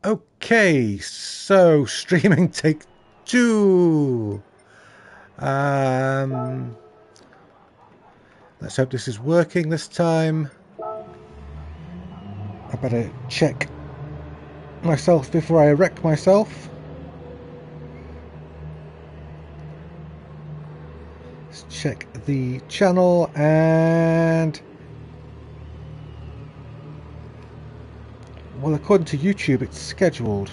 Okay, so streaming take two. Um, let's hope this is working this time. I better check myself before I wreck myself. Let's check the channel and... well, according to YouTube, it's scheduled.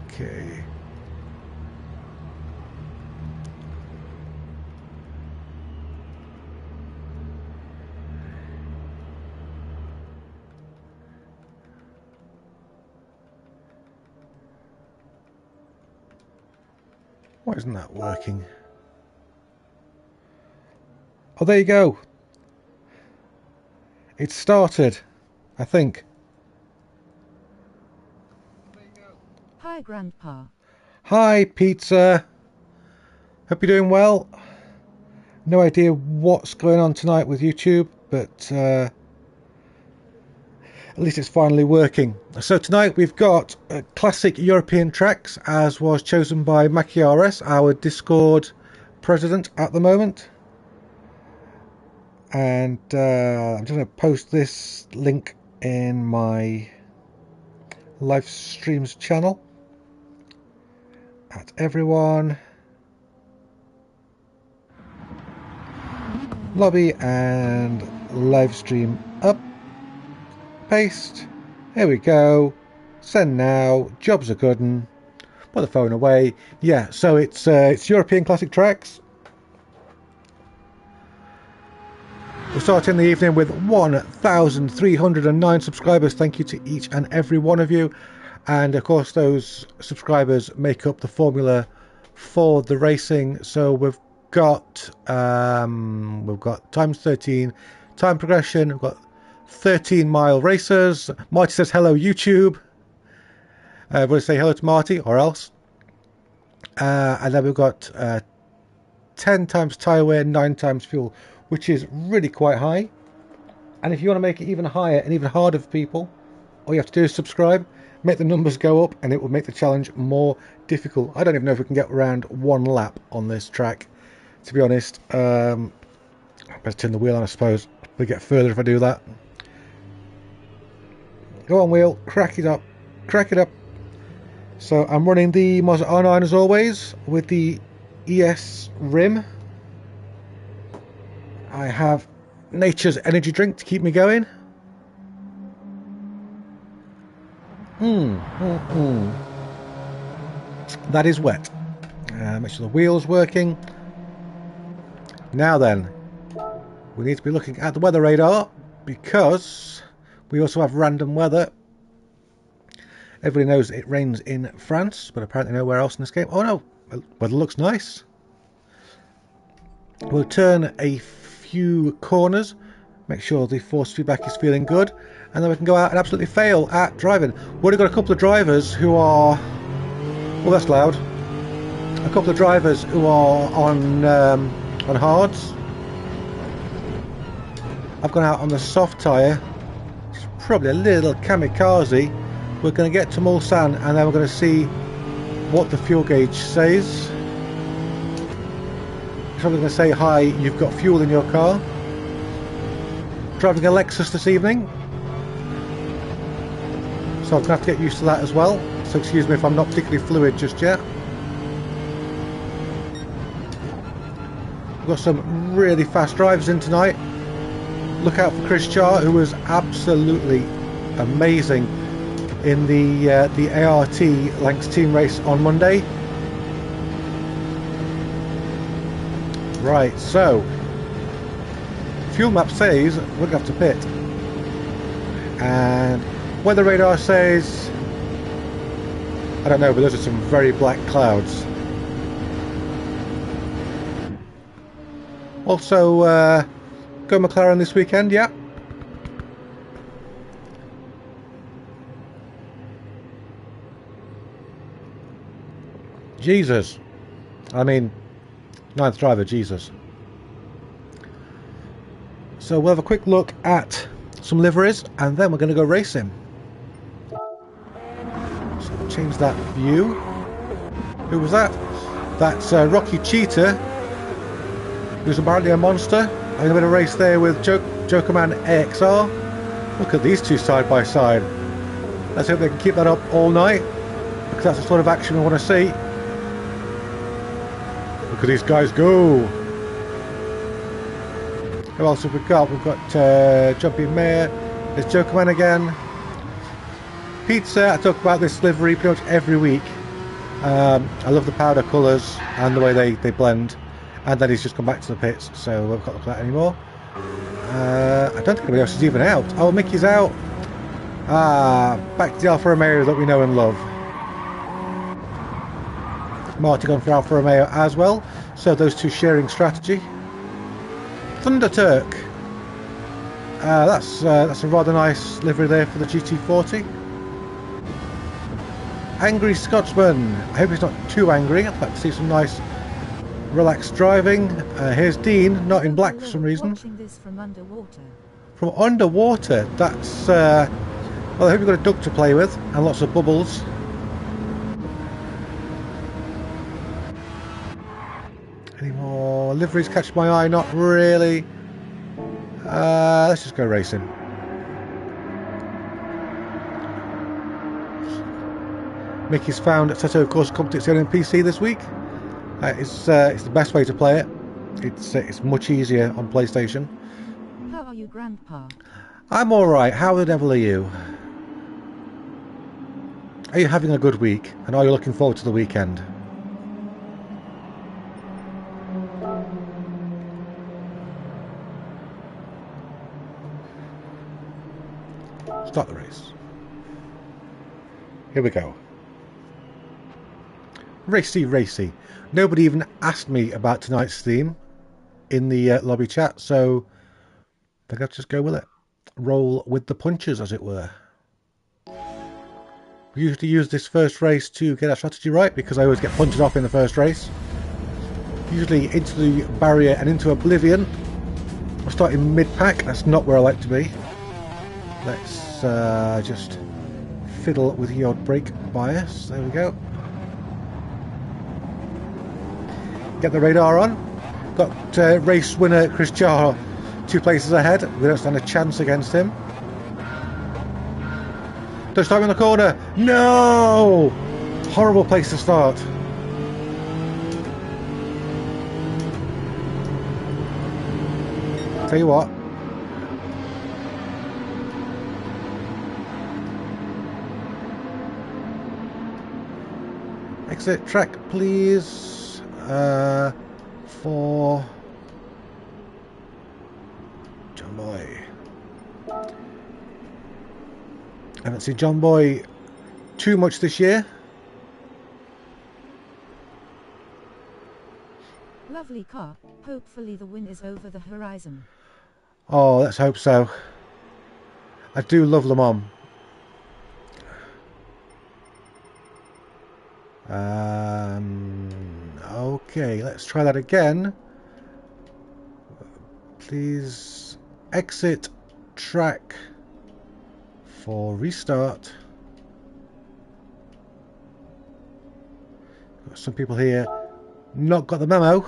Okay. Why isn't that working? Oh, there you go. It started, I think. Hi, Grandpa. Hi, Pizza. Hope you're doing well. No idea what's going on tonight with YouTube, but at least it's finally working. So tonight we've got classic European tracks, as was chosen by Machiares, our Discord president at the moment. And I'm just going to post this link in my live streams channel at everyone. Lobby and live stream up. Paste. Here we go. Send now. Jobs are good. And put the phone away. Yeah, so it's European classic tracks. We're starting the evening with 1,309 subscribers. Thank you to each and every one of you. And of course, those subscribers make up the formula for the racing. So we've got times 13 time progression. We've got 13-mile racers. Marty says hello, YouTube. We'll say hello to Marty, or else. And then we've got 10 times tyre wear, 9 times fuel, which is really quite high. And if you want to make it even higher and even harder for people, all you have to do is subscribe, make the numbers go up, and it will make the challenge more difficult. I don't even know if we can get around one lap on this track, to be honest. I better turn the wheel on, I suppose. We'll get further if I do that. Go on, wheel. Crack it up. Crack it up. So I'm running the Mazda R9 as always with the ES rim. I have Nature's energy drink to keep me going. That is wet. Make sure the wheel's working. Now then, we need to be looking at the weather radar because we also have random weather. Everybody knows it rains in France, but apparently nowhere else in this game. Oh no, weather looks nice. We'll turn a few corners, make sure the force feedback is feeling good, and then we can go out and absolutely fail at driving. We've already got a couple of drivers who are... well, that's loud. A couple of drivers who are on hards. I've gone out on the soft tyre. It's probably a little kamikaze. We're going to get to Mulsanne and then we're going to see what the fuel gauge says. It's probably going to say, hi, you've got fuel in your car. Driving a Lexus this evening, so I'm going to have to get used to that as well. So excuse me if I'm not particularly fluid just yet. We've got some really fast drivers in tonight. Look out for Chris Char, who was absolutely amazing in the ART Lancs team race on Monday. Right, so fuel map says we're going to have to pit, and weather radar says, I don't know, but those are some very black clouds. Also, go McLaren this weekend, yeah. Jesus. I mean, Ninth driver, Jesus. So we'll have a quick look at some liveries and then we're going to go racing. So change that view. Who was that? That's Rocky Cheetah, who's apparently a monster. I'm going to race there with Jokerman AXR. Look at these two side by side. Let's hope they can keep that up all night, because that's the sort of action we want to see. Look at these guys go. Who else have we got? We've got Jumpy Mayor. There's Jokerman again. Pizza, I talk about this livery pretty much every week. I love the powder colours and the way they blend. And then he's just come back to the pits, so we've got to look at that anymore. I don't think anybody else is even out. Oh, Mickey's out. Back to the Alfa Romeo that we know and love. Marty gone for Alfa Romeo as well, so those two sharing strategy. Thunder Turk. That's a rather nice livery there for the GT40. Angry Scotsman. I hope he's not too angry. I'd like to see some nice relaxed driving. Here's Dean, not in black for some reason. Watching this from underwater. From underwater? That's well, I hope you've got a duck to play with and lots of bubbles. Any more liveries catch my eye? Not really. Let's just go racing. Mickey's found Seto Course Competition on PC this week. It's the best way to play it. It's much easier on PlayStation. How are you, Grandpa? I'm alright. How the devil are you? Are you having a good week? And are you looking forward to the weekend? Start the race. Here we go. Racy. Nobody even asked me about tonight's theme in the lobby chat, so I think I'll just go with it. Roll with the punches, as it were. We usually use this first race to get our strategy right, because I always get punted off in the first race. Usually into the barrier and into oblivion. I'm starting mid-pack, that's not where I like to be. Let's just fiddle with the odd brake bias. There we go. Get the radar on. Got race winner Chris Jar 2 places ahead. We don't stand a chance against him. Don't start in the corner. No! Horrible place to start. Tell you what. Exit track, please. For John Boy. I haven't seen John Boy too much this year. Lovely car. Hopefully the win is over the horizon. Oh, let's hope so. I do love Le Mans. Okay, let's try that again. Please exit track for restart. Got some people here not got the memo.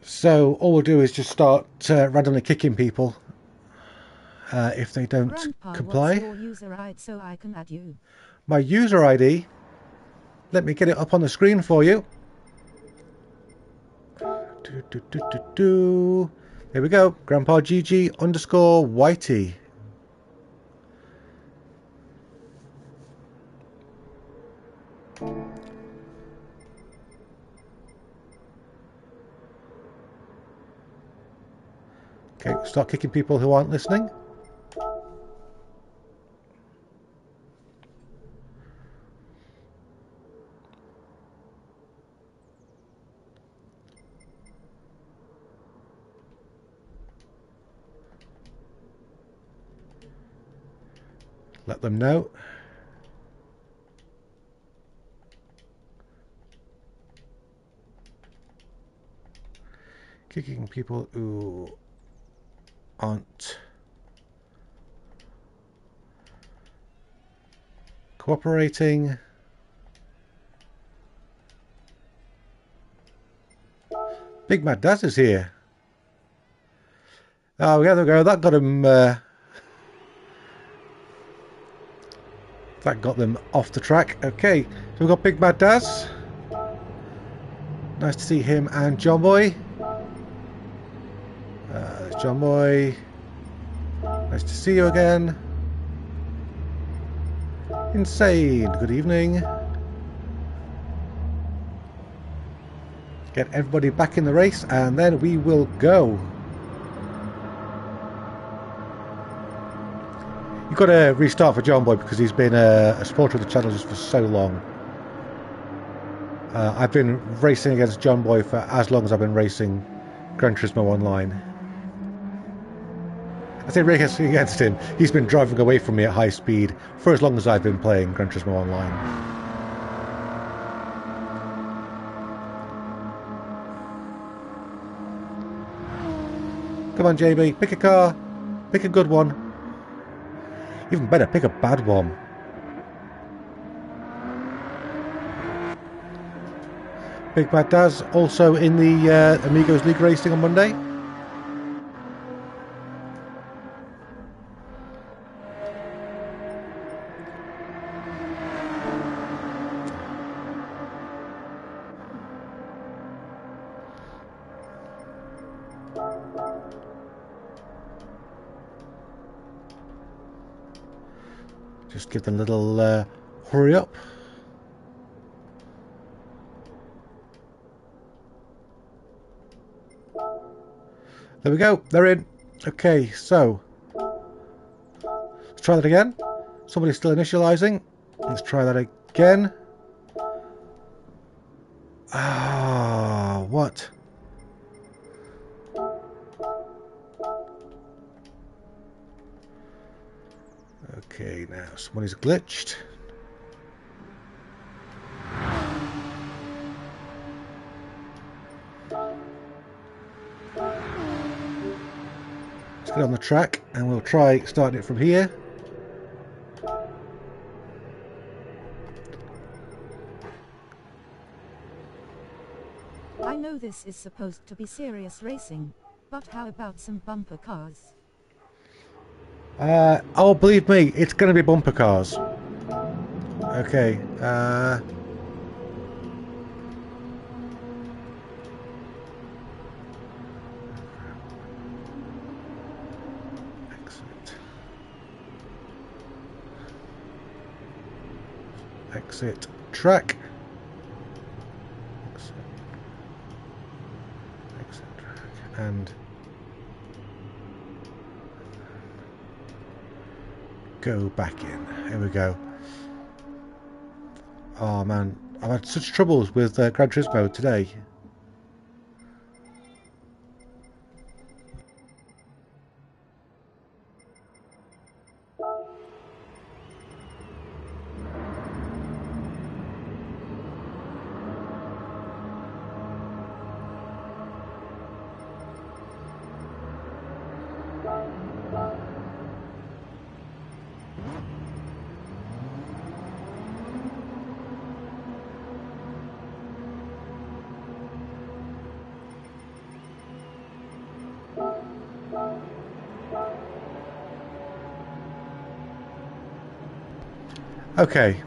So all we'll do is just start randomly kicking people if they don't Grandpa, comply. what's your user ID so I can add you? My user ID, let me get it up on the screen for you. Here we go, Grandpa GG underscore Whitey. Okay, start kicking people who aren't listening. let them know. Kicking people who aren't cooperating. Big Mad Daz is here. Oh, yeah, there we go. That got him. That got them off the track. Okay, so we've got Big Mad Daz. Nice to see him and John Boy. There's John Boy. Nice to see you again. Insane. Good evening. Get everybody back in the race and then we will go. You've got to restart for John Boy because he's been a supporter of the channel just for so long. I've been racing against John Boy for as long as I've been racing Gran Turismo Online. I say racing against him, he's been driving away from me at high speed for as long as I've been playing Gran Turismo Online. Come on, JB, pick a car. Pick a good one. Even better, pick a bad one. Big Bad Daz also in the Amigos League Racing on Monday. Just give them a little hurry up. There we go, they're in. Okay, so let's try that again. Somebody's still initializing. Let's try that again. Ah, what? Okay, now somebody's glitched. Let's get on the track and we'll try starting it from here. I know this is supposed to be serious racing, but how about some bumper cars? Oh, believe me, it's going to be bumper cars. Okay, exit track. Exit track. And go back in. Here we go. Oh man, I've had such troubles with Gran Turismo today. Okay.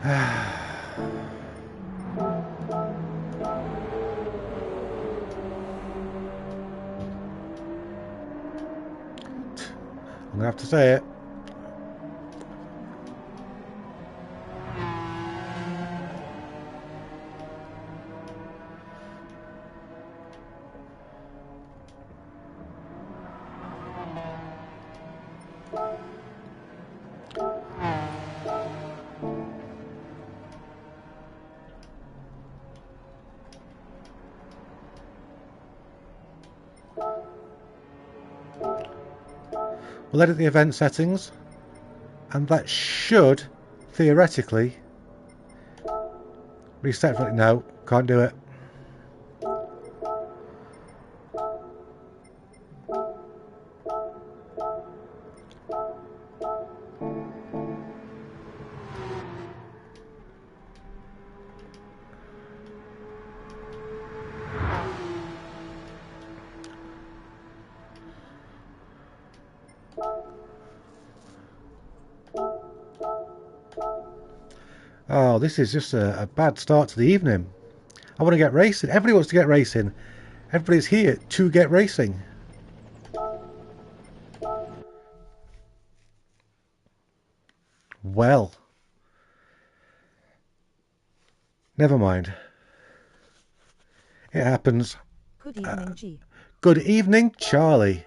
I'm gonna have to say it. We'll edit the event settings, and that should theoretically reset for it. No, can't do it. Oh, this is just a bad start to the evening. I want to get racing. Everybody wants to get racing. Everybody's here to get racing. Well, never mind. It happens. Good evening, G. Good evening, Charlie.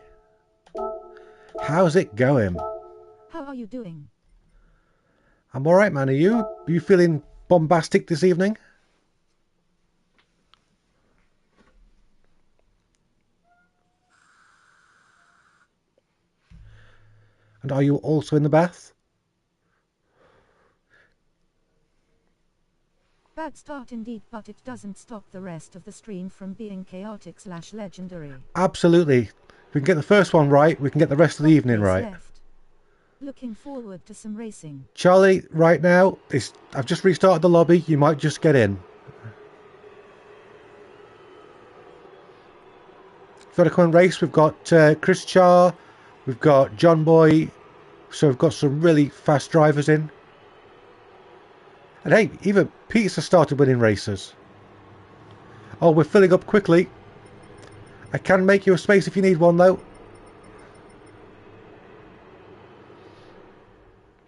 How's it going? How are you doing? I'm alright, man. Are you? Are you feeling bombastic this evening? And are you also in the bath? Bad start indeed, but it doesn't stop the rest of the stream from being chaotic/legendary. Absolutely. If we can get the first one right, we can get the rest of the evening Place right. left. Looking forward to some racing. Charlie, right now, I've just restarted the lobby. You might just get in. If you want to come and race, we've got Chris Char, we've got John Boy, so we've got some really fast drivers in. And hey, even Pete's has started winning races. Oh, we're filling up quickly. I can make you a space if you need one, though.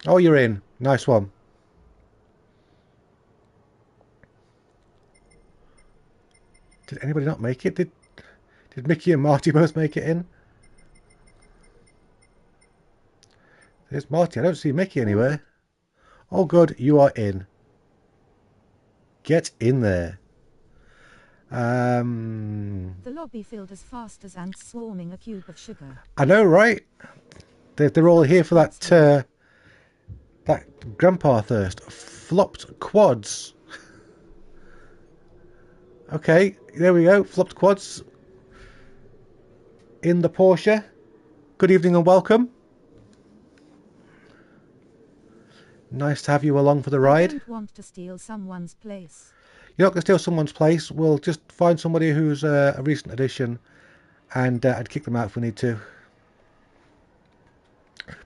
Oh, you're in. Nice one. Did anybody not make it? Did Mickey and Marty both make it in? There's Marty. I don't see Mickey anywhere. Oh, good. You are in. Get in there. The lobby filled as fast as ants swarming a cube of sugar. I know, right? They're all here for that grandpa thirst. Flopped quads. Okay, there we go. Flopped quads in the Porsche. Good evening and welcome. Nice to have you along for the ride. I don't want to steal someone's place. You're not going to steal someone's place. We'll just find somebody who's a recent addition, and I'd kick them out if we need to.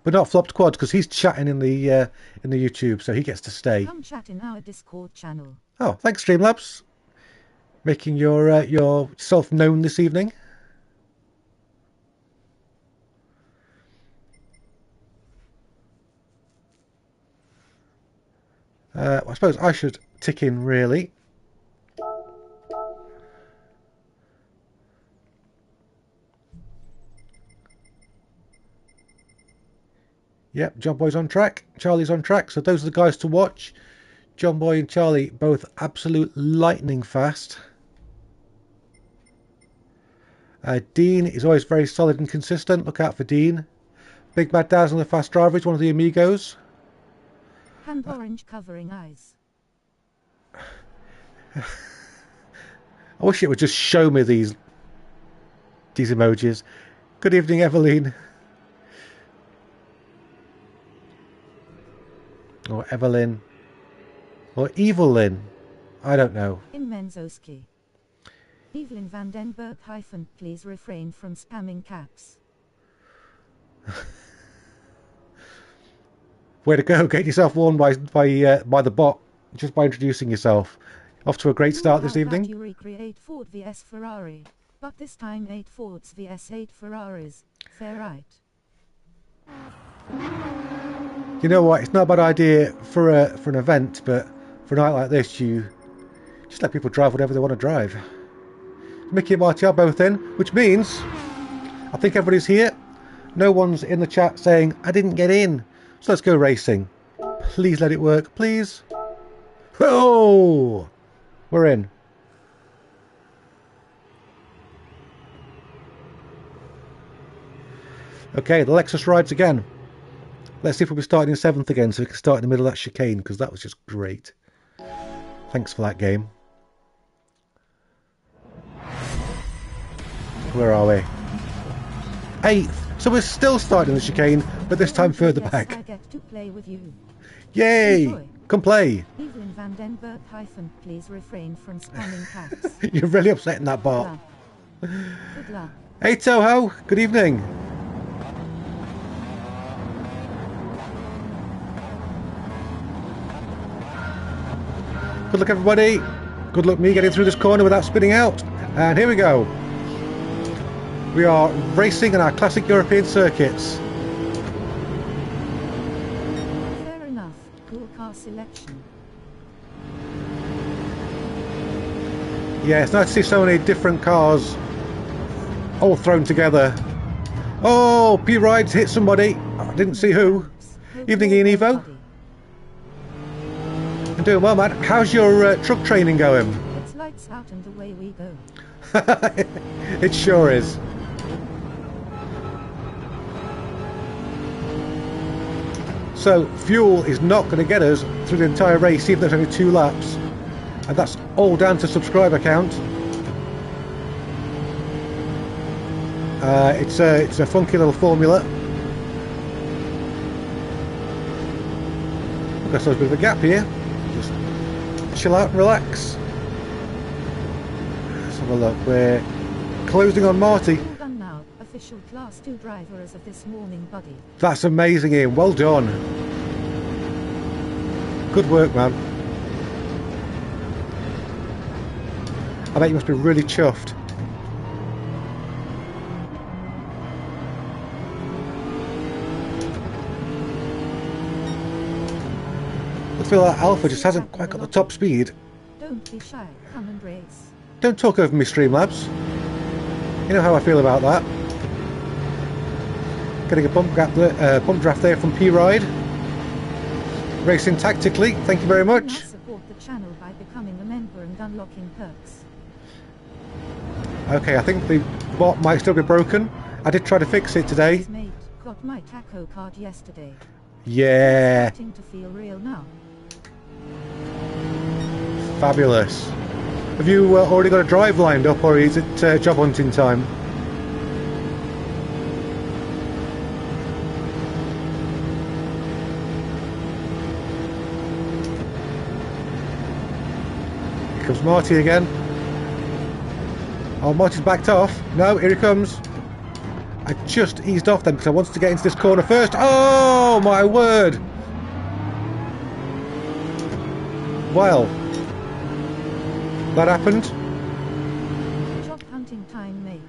But not flopped quads, because he's chatting in the YouTube, so he gets to stay. Come chat in our Discord channel. Oh, thanks, Streamlabs. Making yourself known this evening. I suppose I should tick in, really. Yep, John Boy's on track. Charlie's on track. So those are the guys to watch. John Boy and Charlie, both absolute lightning fast. Dean is always very solid and consistent. Look out for Dean. Big Bad Dazzle, the fast driver, is one of the amigos. Hand orange covering eyes. I wish it would just show me these emojis. Good evening, Eveline. Or Evelyn. Or Evelyn. I don't know. In Menzoski. Evelyn Vandenberg - please refrain from spamming caps. Way to go. Get yourself warned by the bot just by introducing yourself. Off to a great start this evening. You recreate Ford vs Ferrari, but this time 8 Fords vs 8 Ferraris. Fair right. You know what? It's not a bad idea for an event, but for a night like this, you just let people drive whatever they want to drive. Mickey and Marty are both in, which means I think everybody's here. No one's in the chat saying I didn't get in. So let's go racing. Please let it work, please. Oh, we're in. Okay, the Lexus rides again. Let's see if we'll be starting in 7th again, so we can start in the middle of that chicane, because that was just great. Thanks for that game. Where are we? 8th. So we're still starting the chicane, but this time further back. I get to play with you. Yay! Enjoy. Come play. Evelyn Van Den Berg - please refrain from spamming packs. You're really upsetting that bot. Good luck. Hey Toho, good evening. Good luck everybody. Good luck me getting through this corner without spinning out. And here we go. We are racing in our classic European circuits. Fair enough. Cool car selection. Yeah, it's nice to see so many different cars all thrown together. Oh, P-Rides hit somebody. I didn't see who. Evening Ian Evo. I'm doing well, man. How's your truck training going? It's lights out and away we go. It sure is. So, fuel is not going to get us through the entire race, even though there's only 2 laps. And that's all down to subscriber count. It's a funky little formula. I guess there's a bit of a gap here. Just chill out and relax. Let's have a look. We're closing on Marty. Well done now, official Class 2 driver as of this morning, buddy. That's amazing, Ian. Well done. Good work, man. I bet you must be really chuffed. I feel like Alpha just hasn't quite got the top speed. Don't be shy, come and race. Don't talk over me, Streamlabs. You know how I feel about that. Getting a bump draft there from P-Ride. Racing tactically, thank you very much. Support the channel by becoming a member and unlocking perks. Okay, I think the bot might still be broken. I did try to fix it today. His mate got my taco card yesterday. Yeah. It's starting to feel real now. Fabulous. Have you already got a drive lined up, or is it job hunting time? Here comes Marty again. Oh, Marty's backed off. No, here he comes. I just eased off then because I wanted to get into this corner first. Oh, my word. Well, that happened. Job hunting time, mate.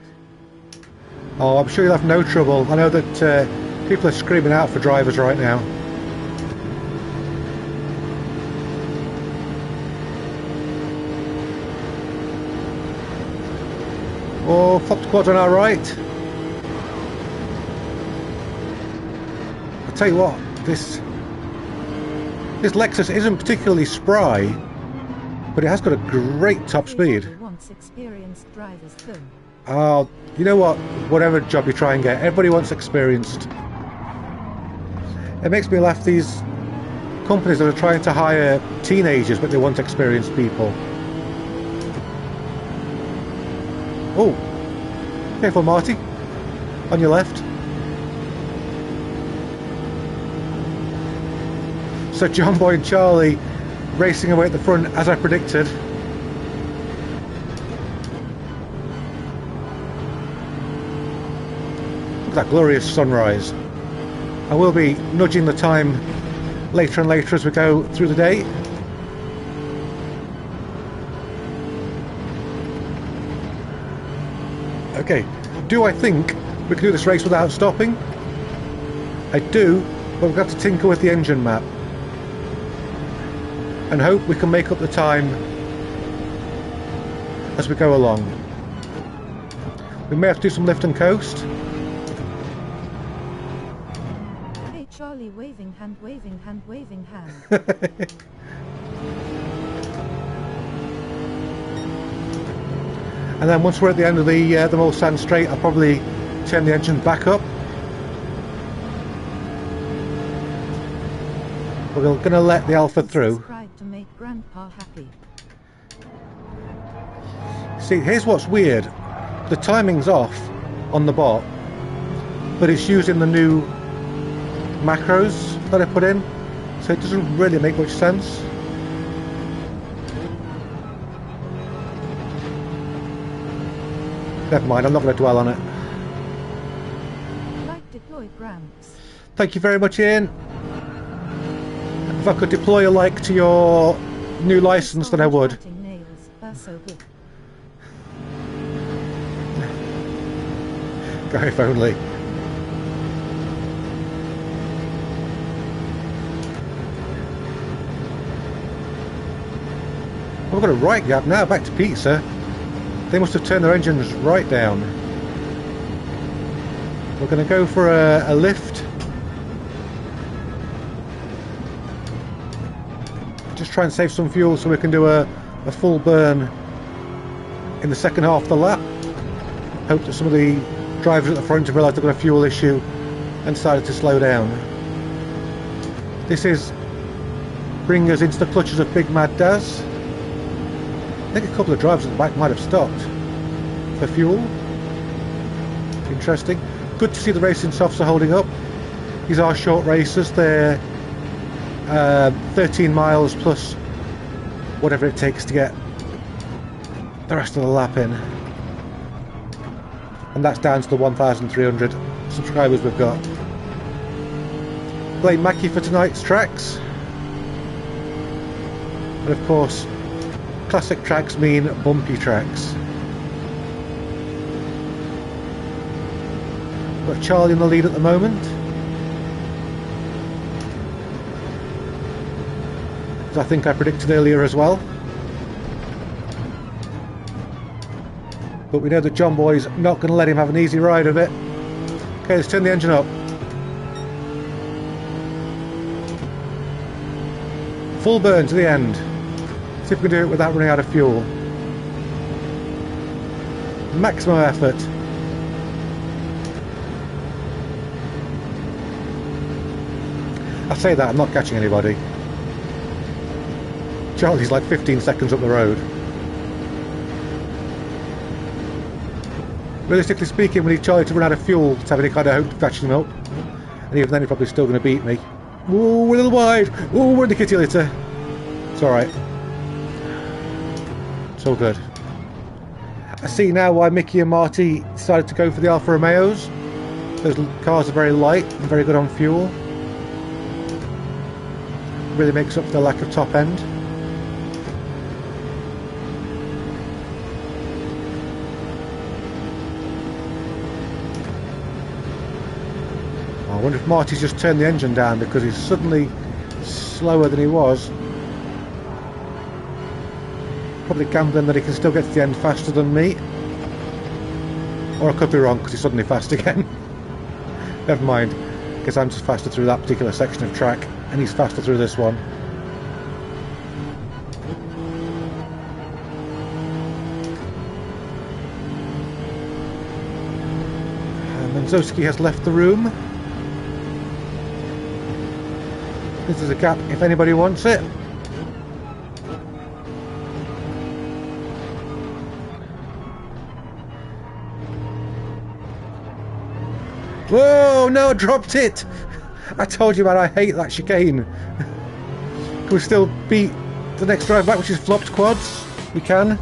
Oh, I'm sure you'll have no trouble. I know that people are screaming out for drivers right now. Oh, flopped quad on our right. I'll tell you what, this Lexus isn't particularly spry, but it has got a great top speed. Wants experienced drivers too. Oh, you know what? Whatever job you try and get, everybody wants experienced. It makes me laugh, these companies that are trying to hire teenagers, but they want experienced people. Oh, careful, Marty. On your left. So John Boy and Charlie racing away at the front, as I predicted. Look at that glorious sunrise. I will be nudging the time later and later as we go through the day. Okay, do I think we can do this race without stopping? I do, but we've got to tinker with the engine map and hope we can make up the time as we go along. We may have to do some lift and coast. Hey Charlie, waving hand, waving hand, waving hand. And then once we're at the end of the Mulsanne straight, I'll probably turn the engine back up We're going to let the Alpha through. Subscribe to make Grandpa happy. See, here's what's weird. The timing's off on the bot, but it's using the new macros that I put in, so it doesn't really make much sense. Never mind, I'm not going to dwell on it. Like deploy Gramps. Thank you very much, Ian. If I could deploy a like to your new license, then I would. Nails are so good. God, if only. We've got a right gap now, back to pizza. They must have turned their engines right down. We're going to go for a lift. Just try and save some fuel so we can do a full burn in the second half of the lap. Hope that some of the drivers at the front have realised they've got a fuel issue and decided to slow down. This is bringing us into the clutches of Big Mad Daz. I think a couple of drivers at the back might have stopped for fuel. Interesting. Good to see the racing softs are holding up. These are short races. They're 13 miles plus whatever it takes to get the rest of the lap in. And that's down to the 1,300 subscribers we've got. Blame Mackie for tonight's tracks. And of course, classic tracks mean bumpy tracks. Got Charlie in the lead at the moment. As I think I predicted earlier as well. But we know that John Boy's not going to let him have an easy ride of it. Okay, let's turn the engine up. Full burn to the end. See if we can do it without running out of fuel. Maximum effort. I say that, I'm not catching anybody. Charlie's like 15 seconds up the road. Realistically speaking, we need Charlie to run out of fuel to have any kind of hope of catching him up. And even then he's probably still going to beat me. Ooh, we're a little wide. Ooh, we're in the kitty litter. It's alright. It's all good. I see now why Mickey and Marty decided to go for the Alfa Romeos. Those cars are very light and very good on fuel. Really makes up for the lack of top end. I wonder if Marty's just turned the engine down because he's suddenly slower than he was. Probably gambling that he can still get to the end faster than me. Or I could be wrong because he's suddenly fast again. Never mind, because I'm just faster through that particular section of track and he's faster through this one. And Manzowski has left the room. This is a gap if anybody wants it. Whoa, no, I dropped it! I told you, man, I hate that chicane. Can we still beat the next drive back, which is flopped quads? We can.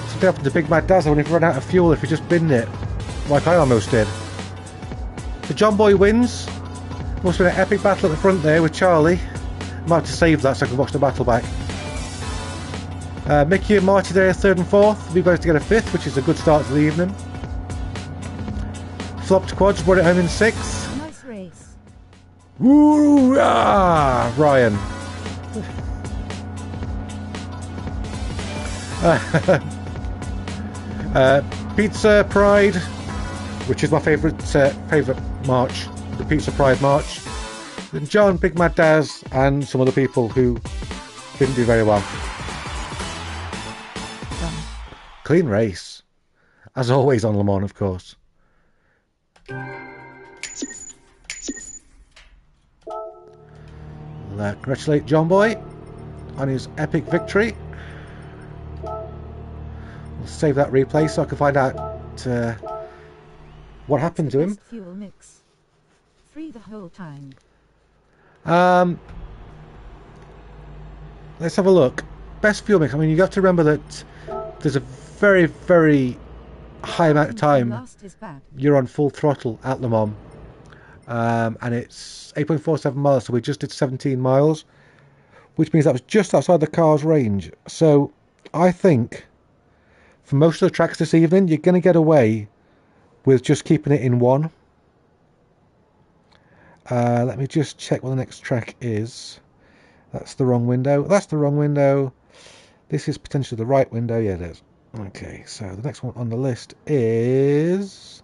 Something happened to Big Mad Daz when he ran out of fuel if he just binned it, like I almost did. So John Boy wins. Must have been an epic battle at the front there with Charlie. I might have to save that so I can watch the battle back. Mickey and Marty there, third and fourth. We managed to get a fifth, which is a good start to the evening. Flopped quads brought it home in sixth. Nice race. Woo! Ah, Ryan. Pizza Pride, which is my favourite march, the Pizza Pride March. Then John, Big Mad Daz, and some other people who didn't do very well. Clean race, as always on Le Mans, of course. congratulate John Boy on his epic victory. We'll save that replay so I can find out what happened to him. Fuel mix. 3 the whole time. Let's have a look. Best fuel mix. I mean, you have to remember that there's a very, very high amount of time you're on full throttle at Le Mans. And it's 8.47 miles, so we just did 17 miles, which means that was just outside the car's range. So I think for most of the tracks this evening, you're going to get away with just keeping it in one. Let me just check what the next track is. That's the wrong window. That's the wrong window. This is potentially the right window. Yeah, it is. Okay, so the next one on the list is...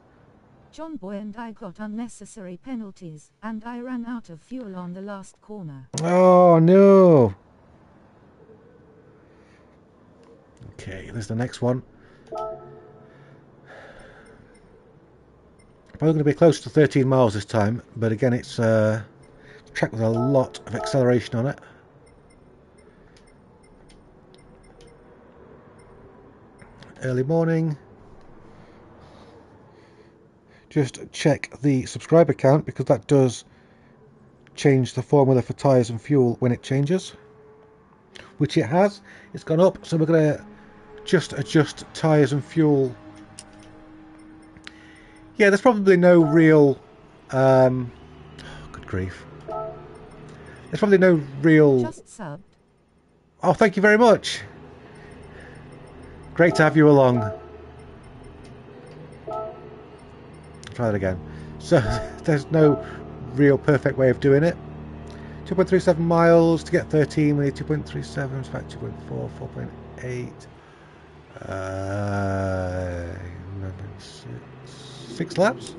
John Boy and I got unnecessary penalties, and I ran out of fuel on the last corner. Oh, no. Okay, there's the next one. Probably going to be close to 13 miles this time, but again, it's a track with a lot of acceleration on it. Early morning. Just check the subscriber count because that does change the formula for tyres and fuel when it changes, which it has. It's gone up, so we're going to just adjust tyres and fuel. Yeah, there's probably no real good grief. There's probably no real... Just subbed. Oh, thank you very much. Great to have you along. Try that again. So there's no real perfect way of doing it. 2.37 miles to get 13. We need 2.37. It's about 2.4, 4.8. 6 laps.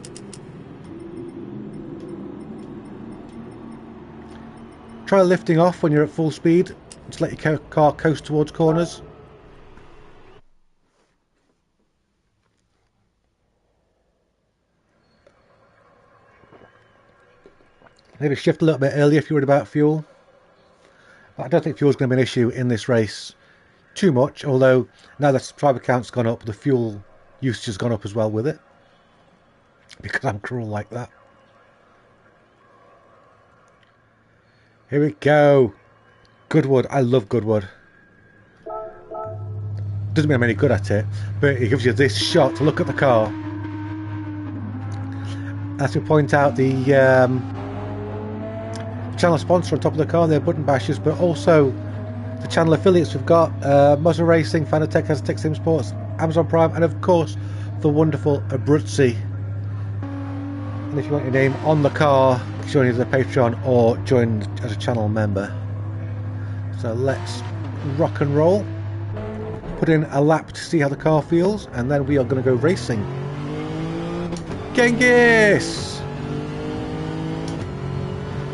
Try lifting off when you're at full speed to let your car coast towards corners. Maybe shift a little bit earlier if you're worried about fuel. But I don't think fuel's going to be an issue in this race too much, although now the subscriber count's gone up, the fuel usage has gone up as well with it. Because I'm cruel like that. Here we go. Goodwood. I love Goodwood. Doesn't mean I'm any good at it, but it gives you this shot to look at the car. As we point out, the channel sponsor on top of the car, they're Button Bashers, but also the channel affiliates we've got Muzzle Racing, Fanatec, Aztec Sim Sports, Amazon Prime, and of course the wonderful Gr3. And if you want your name on the car, join either the Patreon or join as a channel member. So let's rock and roll. Put in a lap to see how the car feels, and then we are going to go racing. Genghis!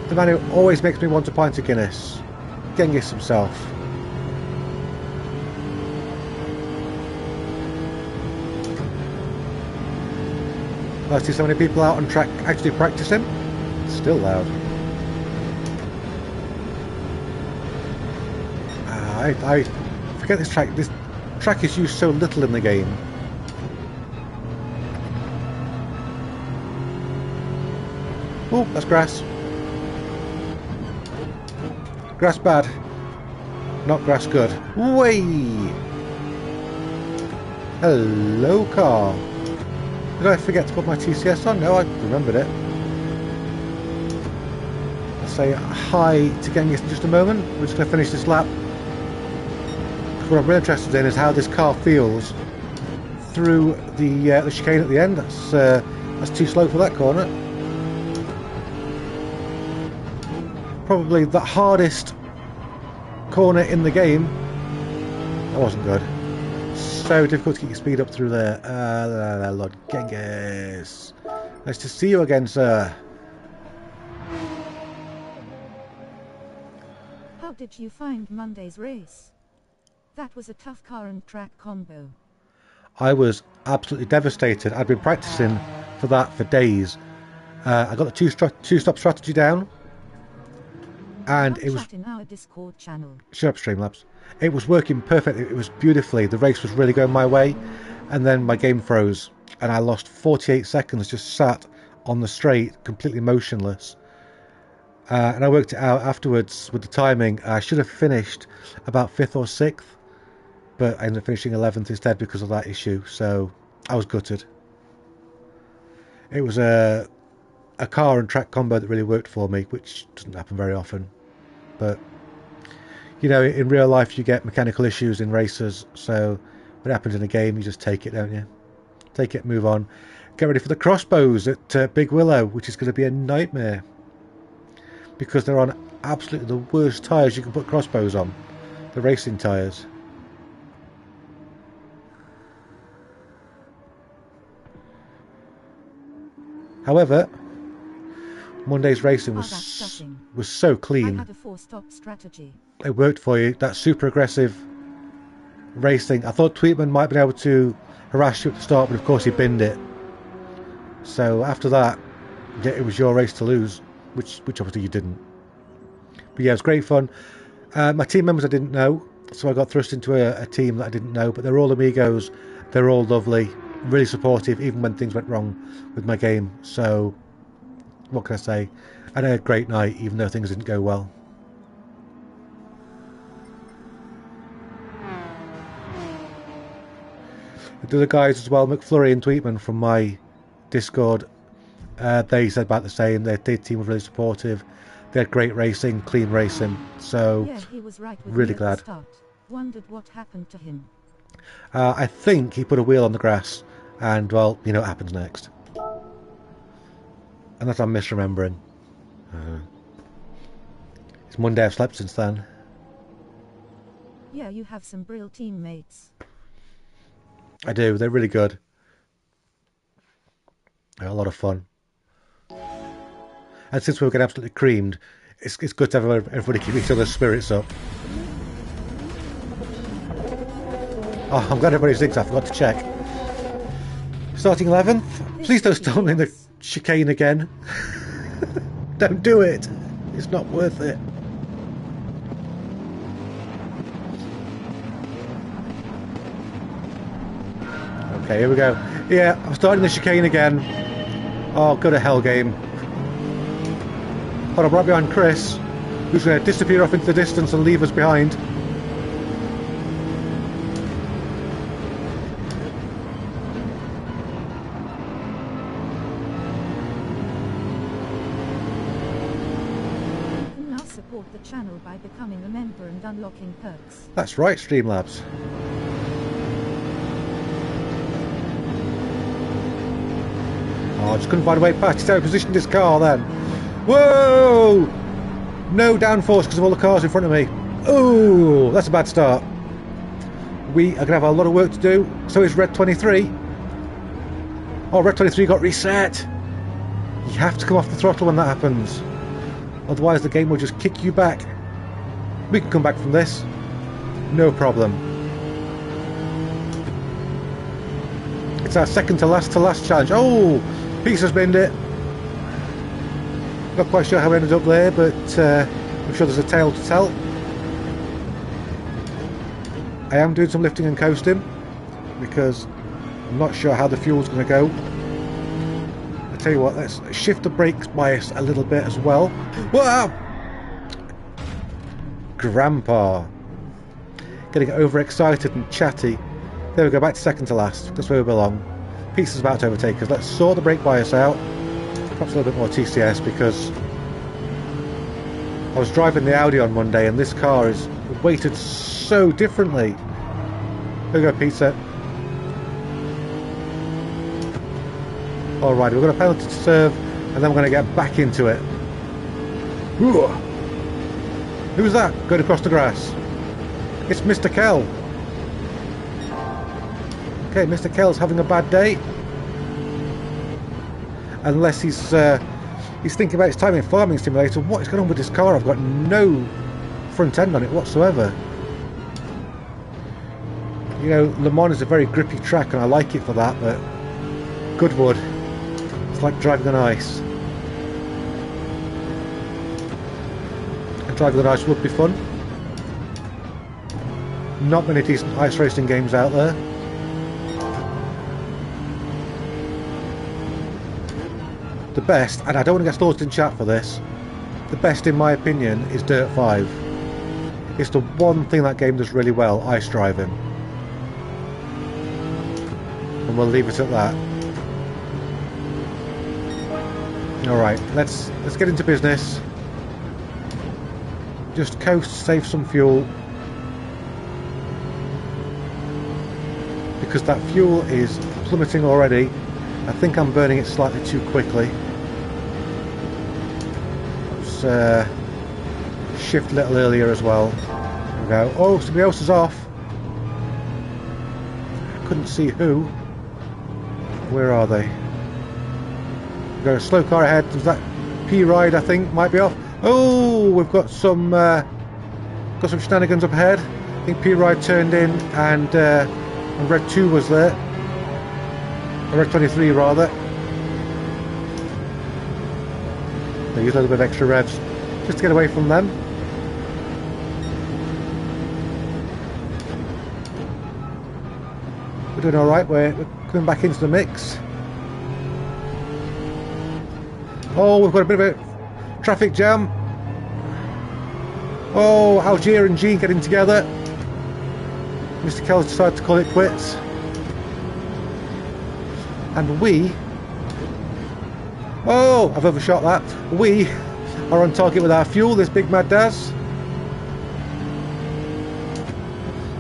The man who always makes me want a pint of Guinness. Genghis himself. I see so many people out on track actually practicing. It's still loud. I forget this track. This track is used so little in the game. Oh, that's grass. Grass bad. Not grass good. Way. Hello, car. Did I forget to put my TCS on? No, I remembered it. I'll say hi to Genghis in just a moment. We're just going to finish this lap. What I'm really interested in is how this car feels through the chicane at the end. That's too slow for that corner. Probably the hardest corner in the game. That wasn't good. So difficult to get your speed up through there. Lord Genghis. Nice to see you again, sir. How did you find Monday's race? That was a tough car and track combo. I was absolutely devastated. I'd been practicing for that for days. I got the two-stop strategy down. and Come it was... chat in our Discord channel. Shut up, Streamlabs. It was working perfectly. It was beautifully. The race was really going my way, and then my game froze, and I lost 48 seconds just sat on the straight, completely motionless. And I worked it out afterwards with the timing. I should have finished about 5th or 6th, but I ended up finishing 11th instead because of that issue, so I was gutted. It was a car and track combo that really worked for me, which doesn't happen very often. But, you know, in real life you get mechanical issues in races, so when it happens in a game you just take it, don't you? Take it, move on. Get ready for the crossbows at Big Willow, which is going to be a nightmare. Because they're on absolutely the worst tyres you can put crossbows on. The racing tyres. However, Monday's racing was so clean. I had a 4-stop strategy. It worked for you. That super aggressive racing. I thought Tweetman might be able to harass you at the start, but of course he binned it. So after that, yeah, it was your race to lose, which obviously you didn't. But yeah, it was great fun. My team members I didn't know, so I got thrust into a team that I didn't know, but they're all amigos. They're all lovely, really supportive, even when things went wrong with my game. So, what can I say? I had a great night, even though things didn't go well. The other guys as well, McFlurry and Tweetman from my Discord, they said about the same. Their team was really supportive. They had great racing, clean racing. So, yeah, he was right with really me glad. At the start. Wondered what happened to him. I think he put a wheel on the grass, and well, you know what happens next. Unless I'm misremembering. It's Monday, I've slept since then. Yeah, you have some brill teammates. I do, they're really good. They're a lot of fun. And since we were getting absolutely creamed, it's good to have everybody keep each other's spirits up. Oh, I'm glad everybody's zigged. I forgot to check. Starting 11th. Please don't stop me in the chicane again. Don't do it. It's not worth it. Okay, here we go. Yeah, I'm starting the chicane again. Oh, go to hell, game. Hold on, right behind Chris, who's going to disappear off into the distance and leave us behind. You can now support the channel by becoming a member and unlocking perks. That's right, Streamlabs. Oh, I just couldn't find a way past. He's how he positioned his car then. Whoa! No downforce because of all the cars in front of me. Oh, that's a bad start. We are going to have a lot of work to do. So is Red 23. Oh, Red 23 got reset. You have to come off the throttle when that happens. Otherwise the game will just kick you back. We can come back from this. No problem. It's our second to last challenge. Oh! Pieces binned it. Not quite sure how we ended up there, but I'm sure there's a tale to tell. I am doing some lifting and coasting because I'm not sure how the fuel's going to go. I tell you what, let's shift the brakes bias a little bit as well. Wow! Grandpa. Getting overexcited and chatty. There we go, back to second to last. That's where we belong. Pieces about to overtake us. Let's sort the brake bias out. Perhaps a little bit more TCS because I was driving the Audi on Monday and this car is weighted so differently. There we go, pizza. Alright, we've got a penalty to serve and then we're going to get back into it. Ooh. Who's that going across the grass? It's Mr. Kell. Okay, Mr. Kell's having a bad day. Unless he's thinking about his time in Farming Simulator. What is going on with this car? I've got no front end on it whatsoever. You know, Le Mans is a very grippy track and I like it for that, but Goodwood, it's like driving on ice. and driving on ice would be fun. Not many decent ice racing games out there. The best, and I don't want to get slaughtered in chat for this, the best in my opinion is Dirt 5. It's the one thing that game does really well, ice driving. And we'll leave it at that. Alright, let's get into business. Just coast, save some fuel. Because that fuel is plummeting already. I think I'm burning it slightly too quickly. Let's shift a little earlier as well. There we go. Oh, somebody else is off. I couldn't see who. Where are they? We've got a slow car ahead. Does that P-Ride, I think, might be off? Oh, we've got some shenanigans up ahead. I think P-Ride turned in and Red 2 was there. Or Red 23 rather. They use a little bit of extra revs just to get away from them. We're doing alright, we're coming back into the mix. Oh, we've got a bit of a traffic jam. Oh, Algier and Jean getting together. Mr. Kells decided to call it quits. And we... Oh, I've overshot that. We are on target with our fuel, this big Mad Daz.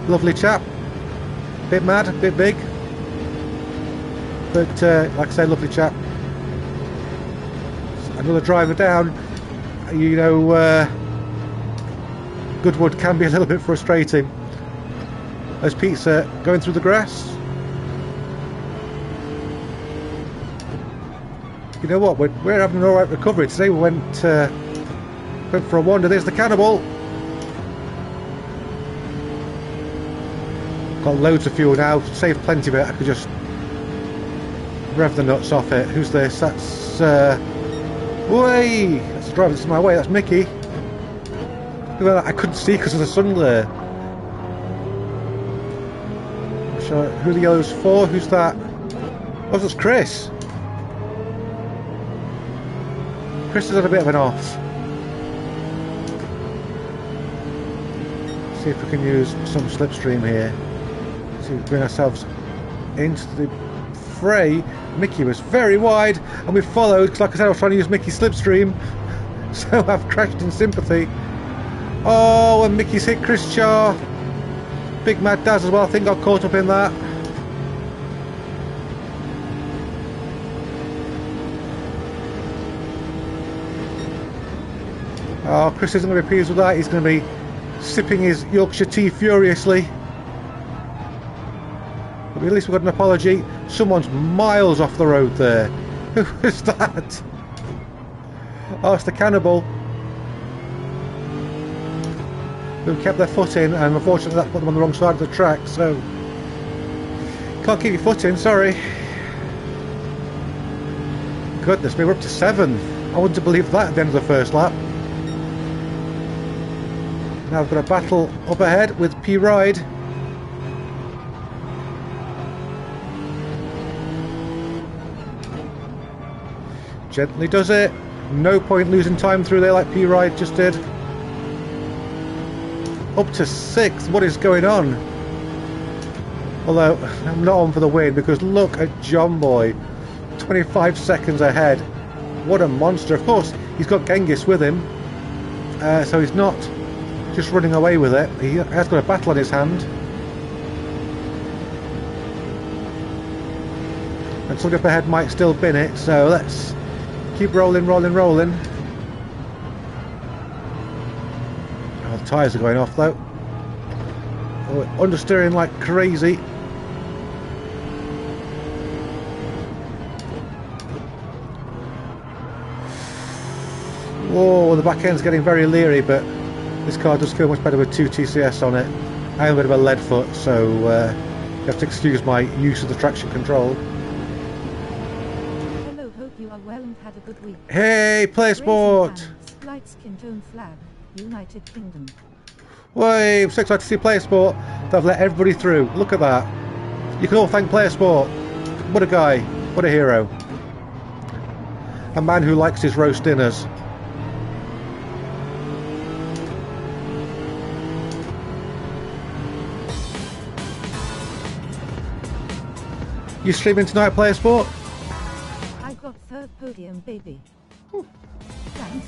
Lovely chap. Bit mad, bit big. But, like I say, lovely chap. Another driver down. You know, Goodwood can be a little bit frustrating. There's Pizza going through the grass. You know what? We're having an alright recovery today. We went for a wander. There's the Cannibal. Got loads of fuel now. Saved plenty of it. I could just rev the nuts off it. Who's this? That's way. That's the driver that's in my way. That's Mickey. Look at that. I couldn't see because of the sun glare. So who the yellow's for? Who's that? Oh, that's Chris. Chris has had a bit of an off. See if we can use some slipstream here. See if we can bring ourselves into the fray. Mickey was very wide and we followed because, like I said, I was trying to use Mickey's slipstream. So I've crashed in sympathy. Oh, and Mickey's hit Chris Char. Big Mad Daz as well, I think got caught up in that. Oh, Chris isn't going to be pleased with that. He's going to be sipping his Yorkshire tea furiously. But at least we've got an apology. Someone's miles off the road there. Who is that? Oh, it's the Cannibal. Who kept their foot in, and unfortunately that put them on the wrong side of the track, so... Can't keep your foot in, sorry. Goodness me, we're up to 7. I wouldn't have believed that at the end of the first lap. Now we've got a battle up ahead with P-Ride. Gently does it. No point losing time through there like P-Ride just did. Up to 6th. What is going on? Although I'm not on for the win because look at John Boy. 25 seconds ahead. What a monster. Of course, he's got Genghis with him. So he's not just running away with it. He has got a battle on his hand. And somebody up ahead might still bin it, so let's keep rolling, rolling, rolling. Oh, the tyres are going off though. Oh, understeering like crazy. Oh, the back end's getting very leery, but this car does feel much better with 2 TCS on it. I have a bit of a lead foot, so you have to excuse my use of the traction control. Hello, hope you are well and had a good week. Hey, play sport! Light skin tone flag. United Kingdom. Way, I'm so excited to see Player Sport. They've let everybody through. Look at that. You can all thank Player Sport. What a guy. What a hero. A man who likes his roast dinners. You streaming tonight, Player Sport? I got third podium, baby. Thanks.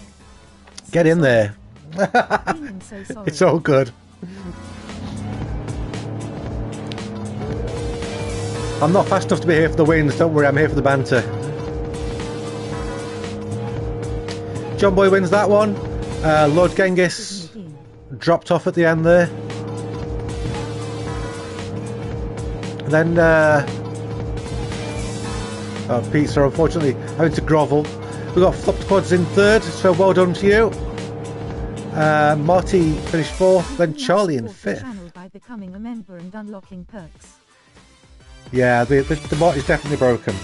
Get in there. Feeling so sorry. It's all good. I'm not fast enough to be here for the wins. Don't worry, I'm here for the banter. John Boy wins that one. Lord Genghis dropped off at the end there. Then Pizza unfortunately having to grovel. We got Flopped Quads in third, so well done to you. Marty finished fourth, then Charlie in fifth. By becoming a member and unlocking perks. Yeah, the bot is definitely broken.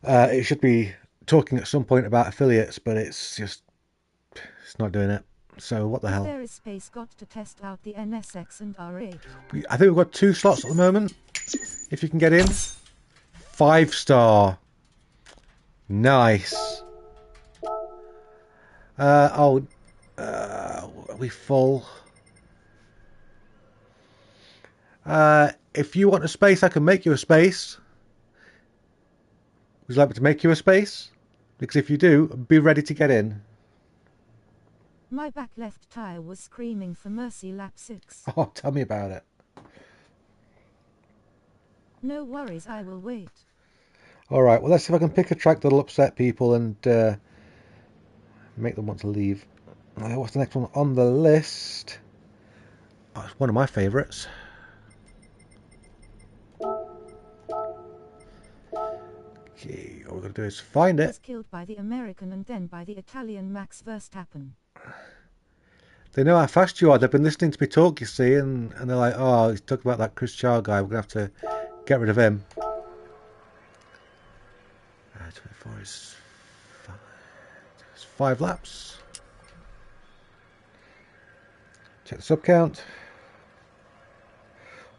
It should be talking at some point about affiliates, but it's not doing it. So what the hell? There is space got to test out the NSX and R8. I think we've got 2 slots at the moment. If you can get in. 5-star. Nice. Are we full? If you want a space, I can make you a space. Would you like me to make you a space? Because if you do, be ready to get in. My back left tire was screaming for mercy lap 6. Oh, tell me about it. No worries, I will wait. Alright, well let's see if I can pick a track that'll upset people and make them want to leave. What's the next one on the list? Oh, it's one of my favourites. Okay, all we're going to do is find it. Was killed by the American and then by the Italian Max Verstappen. They know how fast you are. They've been listening to me talk, you see, and they're like, oh, he's talking about that Chris Char guy. We're going to have to get rid of him. 24 is 5 laps. Check the sub count.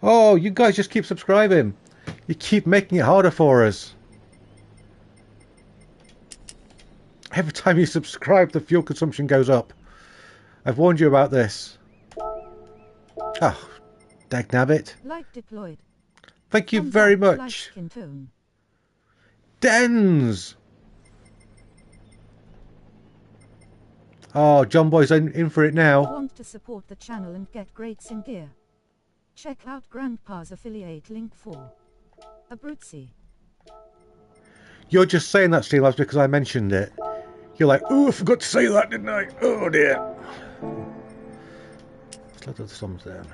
Oh, you guys just keep subscribing. You keep making it harder for us. Every time you subscribe, the fuel consumption goes up. I've warned you about this. Oh, dagnabbit. Like deployed. Thank you very much. Dens! Oh, John Boy's in for it now. Want to support the channel and get greats in gear? Check out Grandpa's affiliate link for a Gr3. You're just saying that, Streamlabs, because I mentioned it. You're like, oh, I forgot to say that, didn't I? Oh dear. Let's let the thumbs down.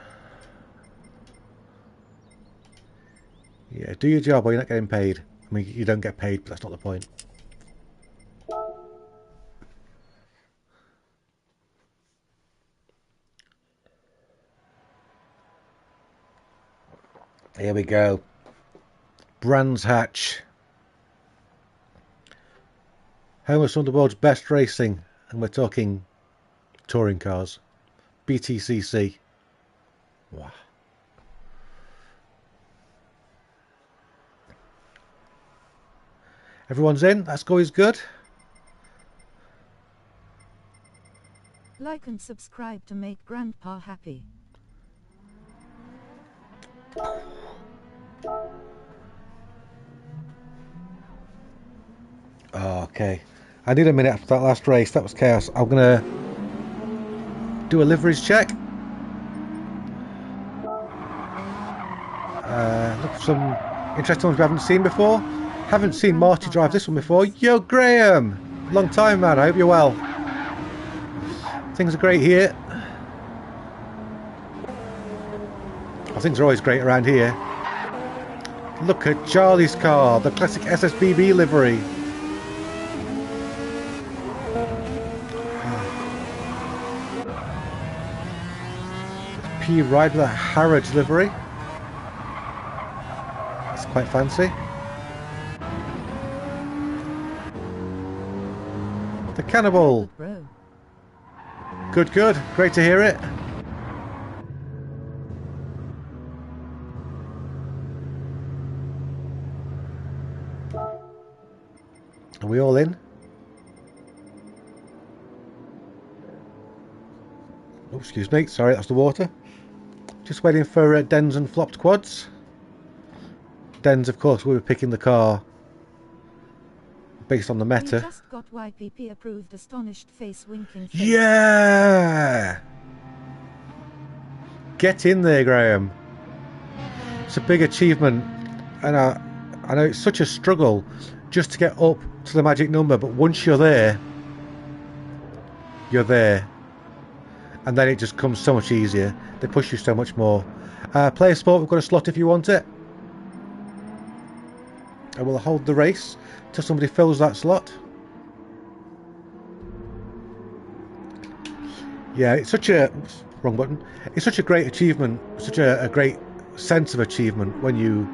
Yeah, do your job or you're not getting paid. I mean, you don't get paid, but that's not the point. Here we go. Brands Hatch. Home of some of the world's best racing, and we're talking touring cars. BTCC. Wow. Everyone's in. That's always good. Like and subscribe to make Grandpa happy. Okay. I need a minute after that last race. That was chaos. I'm going to do a liveries check. Look for some interesting ones we haven't seen before. Haven't seen Marty drive this one before. Yo, Graham! Long time, man. I hope you're well. Things are great here. Oh, things are always great around here. Look at Charlie's car. The classic SSBB livery. P ride with a Harrods livery. It's quite fancy. The Cannibal. Bro. Good, good. Great to hear it. Are we all in? Oh, excuse me. Sorry, that's the water. Just waiting for Dens and flopped quads. Dens, of course, we were picking the car based on the meta. We just got YPP approved. Astonished face winking face. Yeah! Get in there, Graham. It's a big achievement, and I know it's such a struggle just to get up to the magic number, but once you're there, and then it just comes so much easier. They push you so much more. Player sport, we've got a slot if you want it. I will hold the race till somebody fills that slot. Yeah, it's such a... Oops, wrong button. It's such a great achievement, such a great sense of achievement when you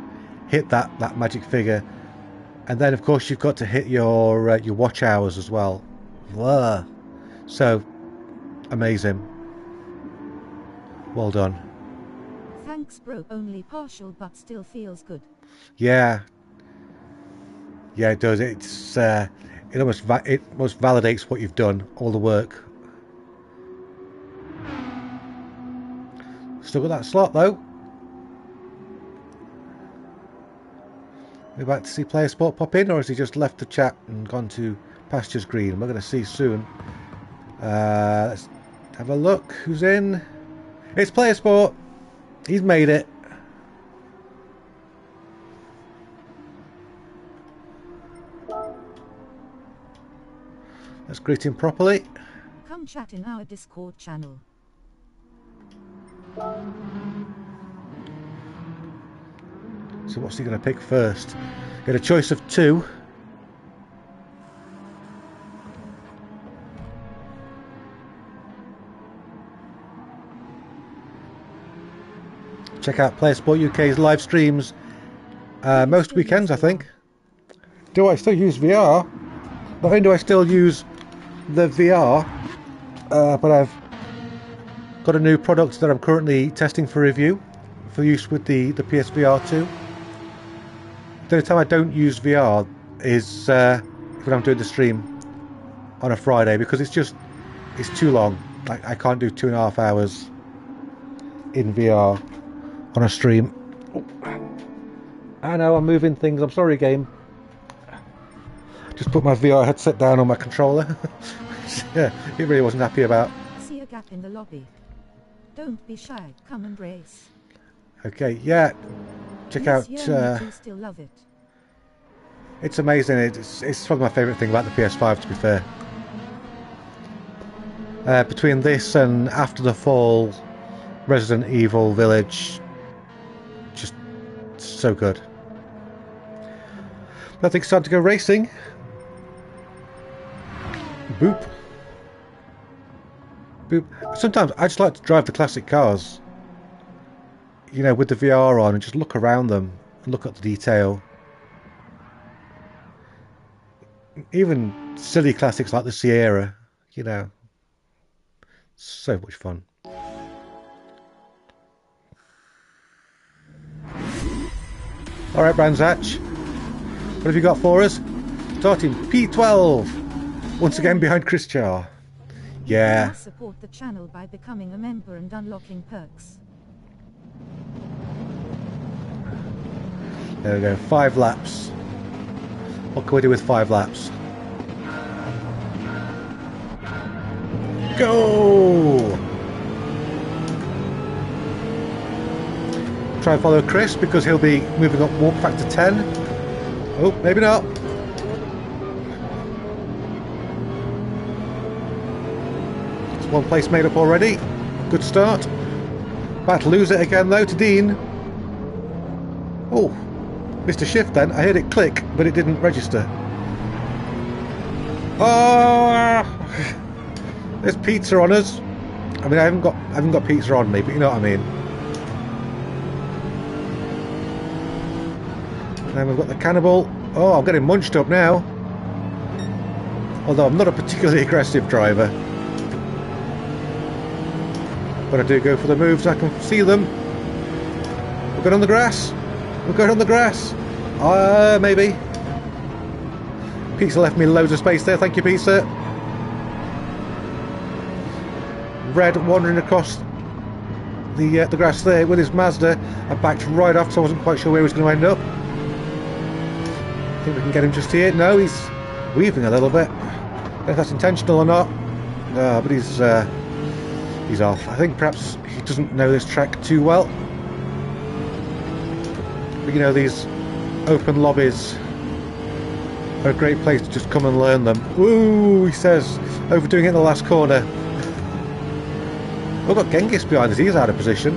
hit that magic figure. And then, of course, you've got to hit your watch hours as well. Blah. So, amazing. Well done. Thanks, bro. Only partial, but still feels good. Yeah. Yeah, it does. It's it almost validates what you've done, all the work. Still got that slot though. We're about to see Player Sport pop in, or has he just left the chat and gone to pastures green? We're going to see soon. Let's have a look. Who's in? It's Player Sport. He's made it. Let's greet him properly. Come chat in our Discord channel. So what's he going to pick first? Get a choice of two. Check out Player Sport UK's live streams most weekends, I think. Do I still use VR? Not only do I still use the VR, but I've got a new product that I'm currently testing for review for use with the PSVR 2. The only time I don't use VR is when I'm doing the stream on a Friday, because it's too long. I can't do 2.5 hours in VR on a stream. Oh. I know, I'm moving things. I'm sorry, game. Just put my VR headset down on my controller. Yeah, it really wasn't happy about. See a gap in the lobby. Don't be shy. Come and race. Okay, yeah. Check out. Still love it. It's amazing. It's probably my favourite thing about the PS5, to be fair. Between this and After the Fall, Resident Evil Village, just so good. But I think it's time to go racing. Boop. Boop. Sometimes I just like to drive the classic cars, you know, with the VR on, and just look around them and look at the detail. Even silly classics like the Sierra, you know, so much fun. Alright, Branzach, what have you got for us? Starting P12, once again behind Chris Char. Yeah. Support the channel by becoming a member and unlocking perks. There we go, 5 laps. What can we do with 5 laps? Go! Try and follow Chris because he'll be moving up warp factor 10. Oh, maybe not. It's one place made up already. Good start. About to lose it again though to Dean. Oh, missed a shift then. I heard it click, but it didn't register. Oh! There's pizza on us. I mean, I haven't got pizza on me, but you know what I mean. And then we've got the cannibal. Oh, I'm getting munched up now. Although I'm not a particularly aggressive driver. When I do go for the moves, I can see them. We're going on the grass. We're going on the grass. Maybe. Pizza left me loads of space there. Thank you, Pizza. Red wandering across the grass there with his Mazda. I backed right off, so I wasn't quite sure where he was going to end up. I think we can get him just here. No, he's weaving a little bit. I don't know if that's intentional or not. No, but he's off. I think perhaps he doesn't know this track too well. But you know, these open lobbies are a great place to just come and learn them. Ooh, he says, overdoing it in the last corner. We've got Genghis behind us, he's out of position.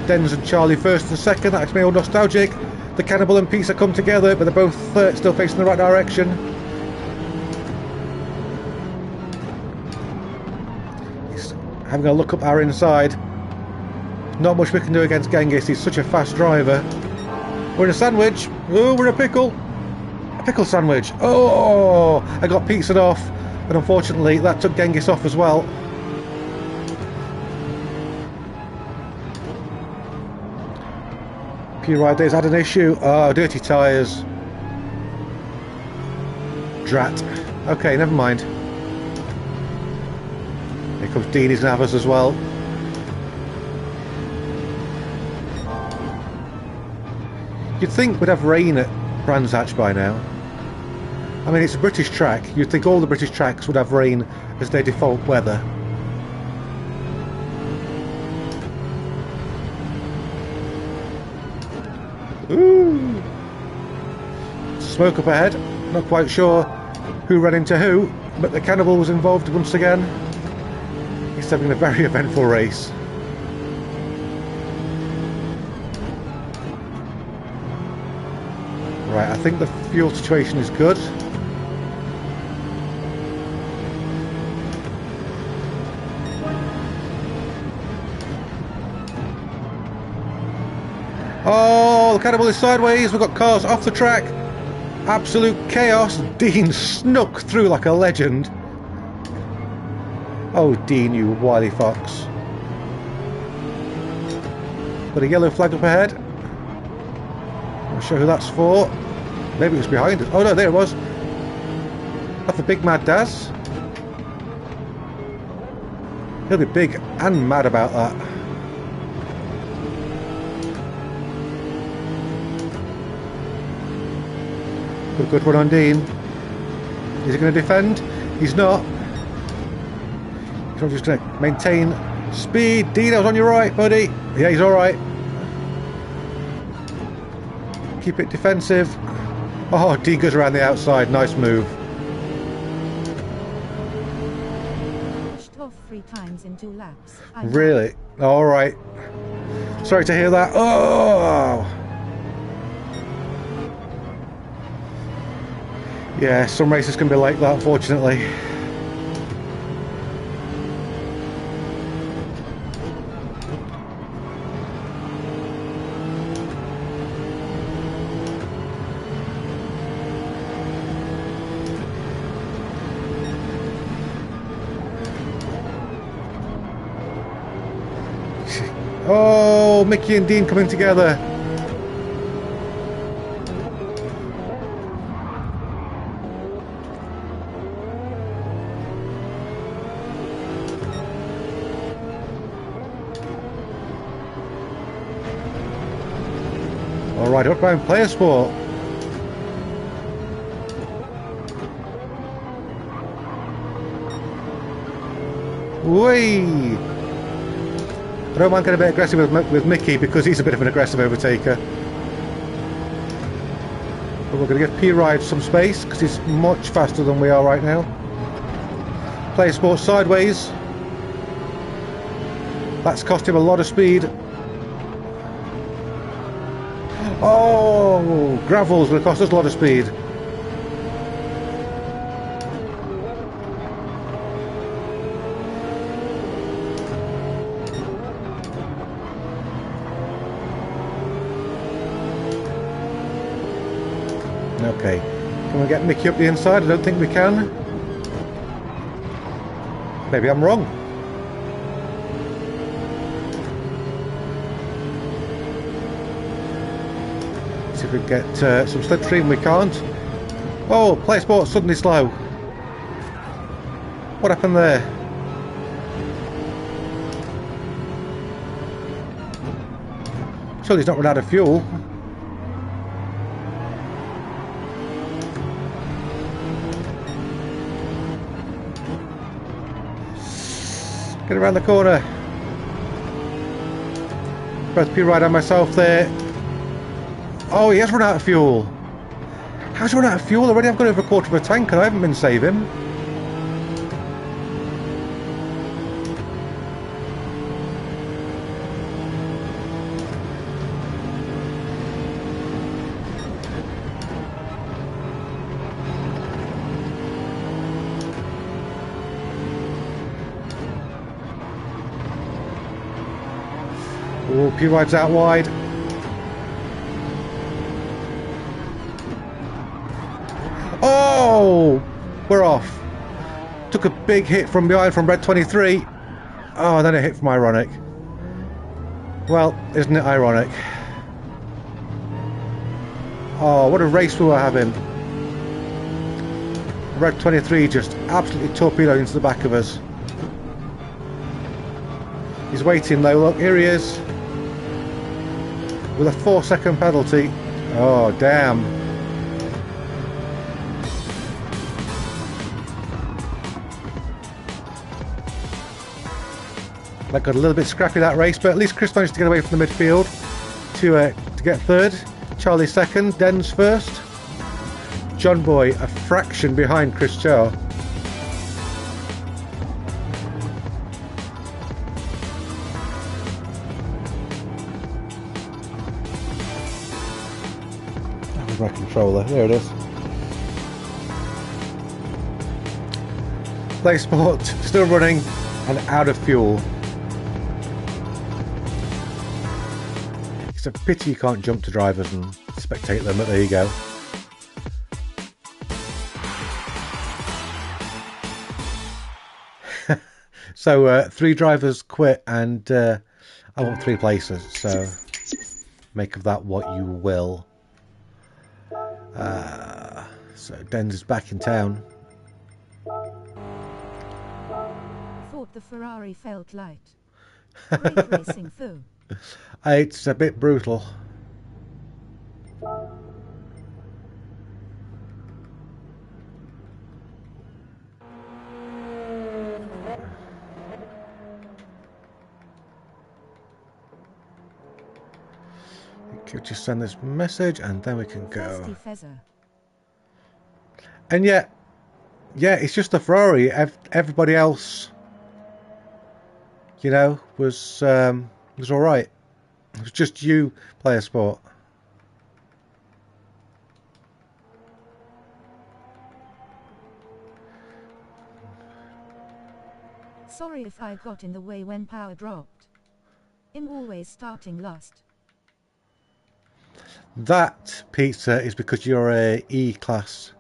Dens and Charlie first and second, that makes me all nostalgic. The Cannibal and Pizza come together, but they're both still facing the right direction. He's having a look up our inside. Not much we can do against Genghis, he's such a fast driver. We're in a sandwich. Oh, we're in a pickle. A pickle sandwich. Oh, I got pizzaed off. But unfortunately, that took Genghis off as well. P-Ride Days had an issue. Oh, dirty tyres. Drat. Okay, never mind. Here comes Dean, he's going to have us as well. You'd think we'd have rain at Brands Hatch by now. I mean, it's a British track. You'd think all the British tracks would have rain as their default weather. Ooh! Smoke up ahead. Not quite sure who ran into who, but the Cannibal was involved once again. He's having a very eventful race. Right, I think the fuel situation is good. Oh, the Cannibal is sideways. We've got cars off the track. Absolute chaos. Dean snuck through like a legend. Oh, Dean, you wily fox. Got a yellow flag up ahead. I'll show who that's for. Maybe it was behind us. Oh no, there it was. That's the big mad Daz. He'll be big and mad about that. Good run on Dean. Is he going to defend? He's not. He's just going to maintain speed. Dean, I was on your right, buddy. Yeah, he's alright. Keep it defensive. Oh, Dean goes around the outside. Nice move. Pushed off 3 times in 2 laps. Really? Alright. Sorry to hear that. Oh! Yeah, some races can be like that, unfortunately. Oh, Mickey and Dean coming together. Alright, up around player sport. Whee! I don't mind getting a bit aggressive with Mickey because he's a bit of an aggressive overtaker. But we're going to give P-Ride some space because he's much faster than we are right now. Player sport sideways. That's cost him a lot of speed. Oh, gravel's going to cost us a lot of speed. Okay, can we get Mickey up the inside? I don't think we can. Maybe I'm wrong. See if we can get some slipstream. We can't. Oh, play sport suddenly slow. What happened there? Surely he's not run out of fuel. Get around the corner. Both P-Ride and myself there. Oh, he has run out of fuel. How's he run out of fuel already? I've got over a quarter of a tank and I haven't been saving. Oh, P-Ride's out wide. Oh! We're off. Took a big hit from behind from Gr3. Oh, and then a hit from Ironic. Well, isn't it ironic? Oh, what a race we were having. Gr3 just absolutely torpedoed into the back of us. He's waiting though, look, here he is. With a 4-second penalty. Oh, damn. That got a little bit scrappy, that race, but at least Chris managed to get away from the midfield to get third. Charlie second, Den's first. John Boy a fraction behind Chris Char. My controller, there it is. Play Sport still running and out of fuel. It's a pity you can't jump to drivers and spectate them, but there you go. So 3 drivers quit and I want 3 places, so make of that what you will. So Denz is back in town. Thought the Ferrari felt light. Great racing though. It's a bit brutal. Could just send this message and then we can go. And yeah, it's just the Ferrari. Everybody else, you know, was all right. It was just you, Player Sport. Sorry if I got in the way when power dropped. I'm always starting last. That, Pizza, is because you're a E-class.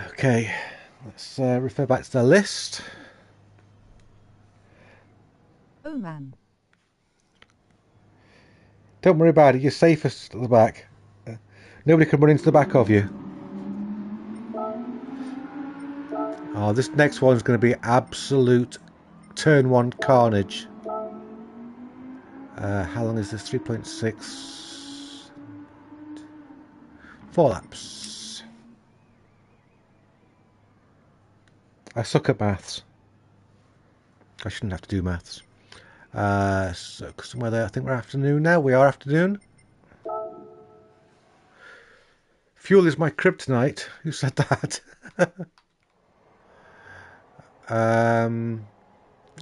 Okay, let's refer back to the list. Oh man. Don't worry about it, you're safest at the back. Nobody can run into the back of you. Oh, this next one's going to be absolute turn 1 carnage. How long is this? 3.6. 4 laps. I suck at maths. I shouldn't have to do maths. So somewhere there, I think we're afternoon now. We are afternoon. Fuel is my kryptonite. Who said that?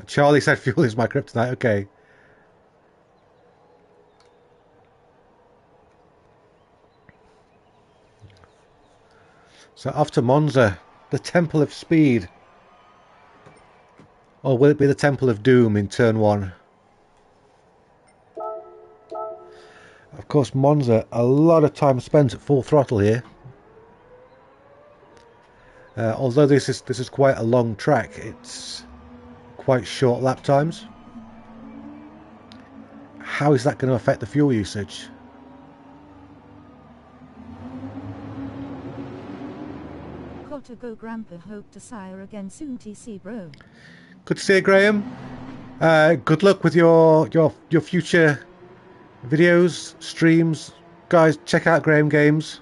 Charlie said fuel is my kryptonite. Okay. So off to Monza, the Temple of Speed. Or will it be the Temple of Doom in turn 1? Of course, Monza, a lot of time spent at full throttle here. Although this is quite a long track, it's quite short lap times. How is that going to affect the fuel usage? Got to go, Grandpa. Hope to sire again soon. TC, bro. Good to see you, Graham. Good luck with your future videos, streams. Guys, check out Graham Games.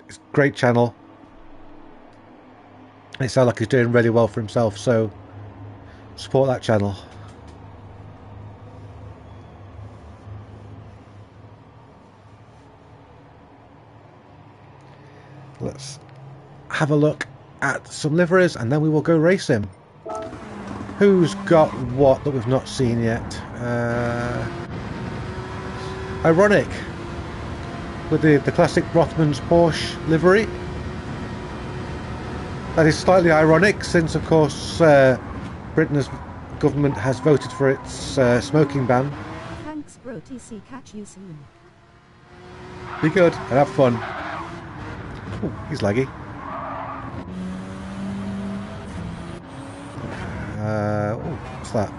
It's a great channel. It sounds like he's doing really well for himself, so support that channel. Let's have a look at some liveries and then we will go race him. Who's got what that we've not seen yet? Ironic with the classic Rothmans Porsche livery. That is slightly ironic since, of course, Britain's government has voted for its smoking ban. Thanks, bro. TC, catch you soon. Be good and have fun. Ooh, he's laggy. Oh, what's that?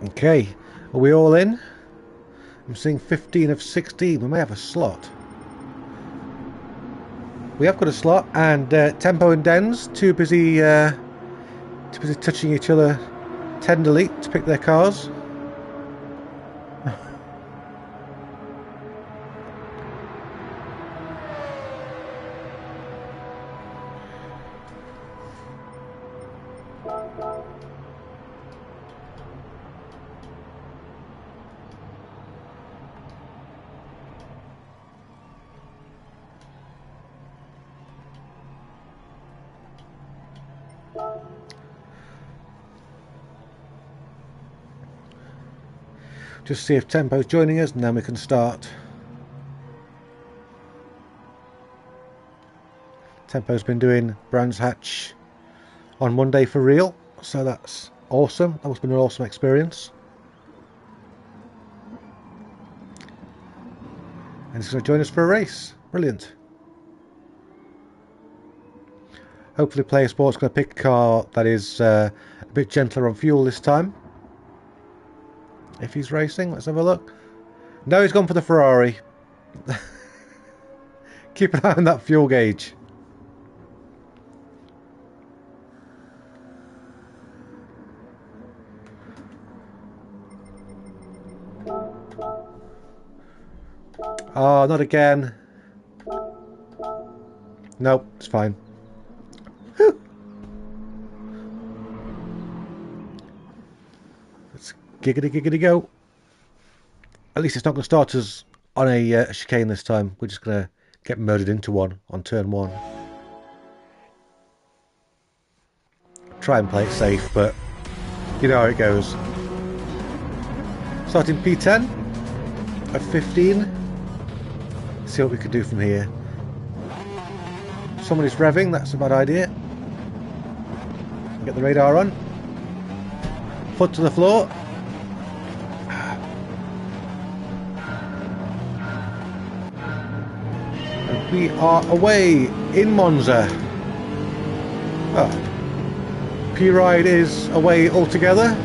Okay, are we all in? I'm seeing 15 of 16. We may have a slot. We have got a slot, and Tempo and Dens too busy touching each other tenderly to pick their cars. Just see if Tempo's joining us and then we can start. Tempo's been doing Brands Hatch on Monday for real, so that's awesome. That must have been an awesome experience. And he's going to join us for a race. Brilliant. Hopefully Player Sport's going to pick a car that is a bit gentler on fuel this time. If he's racing, let's have a look. No, he's gone for the Ferrari. Keep an eye on that fuel gauge. Oh, not again. Nope, it's fine. Whew. Let's giggity go. At least it's not going to start us on a chicane this time. We're just going to get murdered into one on turn one. Try and play it safe, but you know how it goes. Starting P10 at 15. See what we can do from here. Someone is revving, that's a bad idea. Get the radar on. Foot to the floor. And we are away in Monza. Oh. P-Ride is away altogether.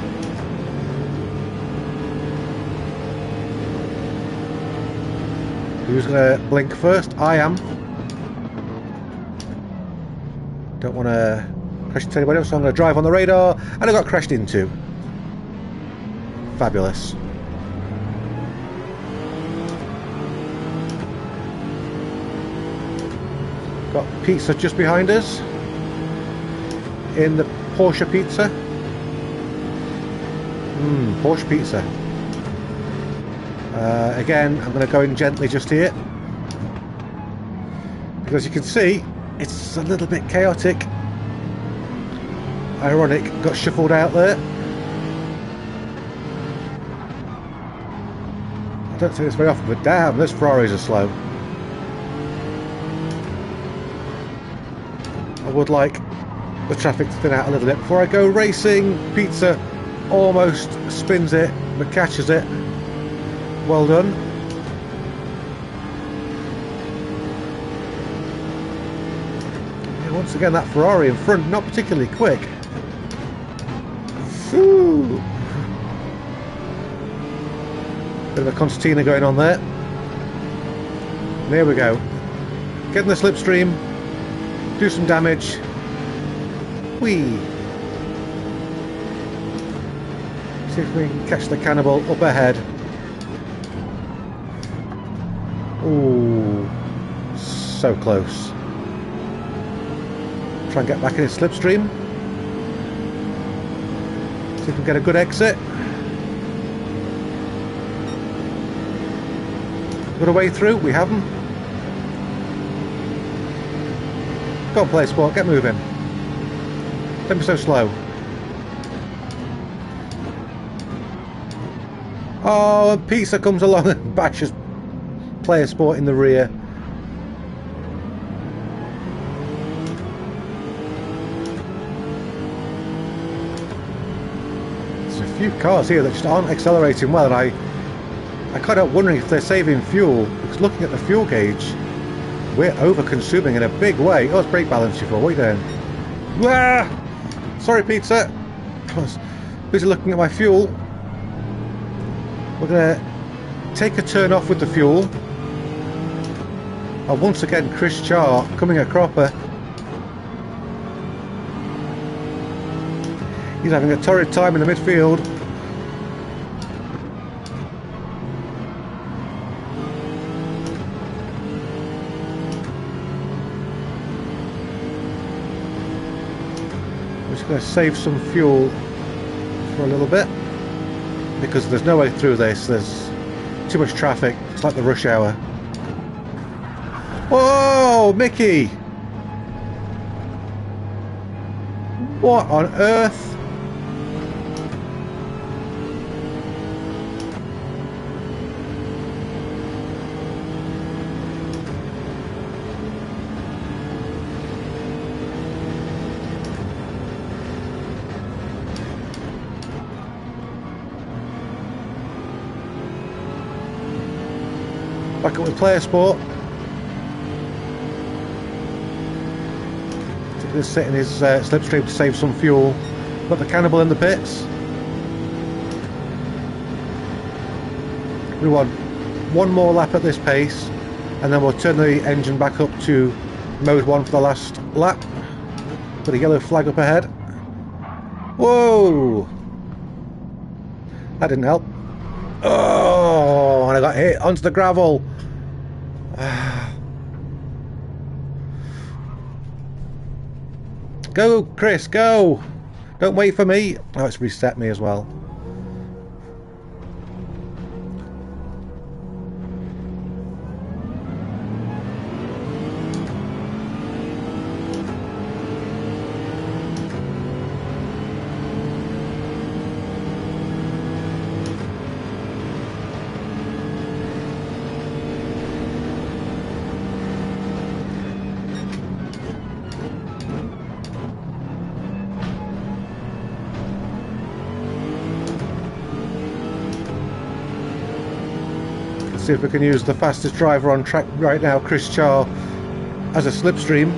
Who's going to blink first? I am. Don't want to crash into anybody else, so I'm going to drive on the radar, and I got crashed into. Fabulous. Got pizza just behind us. in the Porsche pizza. Porsche pizza. Again, I'm going to go in gently just here. Because you can see, it's a little bit chaotic. Ironic, got shuffled out there. I don't see this very often, but damn, those Ferraris are slow. I would like the traffic to thin out a little bit before I go racing. Pizza almost spins it, but catches it. Well done. Yeah, once again, that Ferrari in front, not particularly quick. Whew. Bit of a concertina going on there. And here we go. Get in the slipstream. Do some damage. Whee! See if we can catch the cannibal up ahead. Ooh, so close. Try and get back in his slipstream. See if we can get a good exit. Got a way through? We haven't. Go on, play sport, get moving. Don't be so slow. Oh, and Pizza comes along and bashes Player Sport in the rear. There's a few cars here that just aren't accelerating well, and I can't help wondering if they're saving fuel, because looking at the fuel gauge, we're over-consuming in a big way. Oh, it's brake balance you for. What are you doing? Ah! Sorry, Pizza. I was busy looking at my fuel. We're going to take a turn off with the fuel. And once again, Chris Char coming a cropper. He's having a torrid time in the midfield. I'm just going to save some fuel for a little bit, because there's no way through this. There's too much traffic. It's like the rush hour. Whoa, Mickey! What on earth? Back up with Player Sport. Just setting his slipstream to save some fuel. Got the cannibal in the pits. We want one more lap at this pace, and then we'll turn the engine back up to mode 1 for the last lap. Got a yellow flag up ahead. Whoa! That didn't help. Oh, and I got hit onto the gravel. Go, Chris, go! Don't wait for me. Oh, it's reset me as well. See if we can use the fastest driver on track right now, Chris Char, as a slipstream.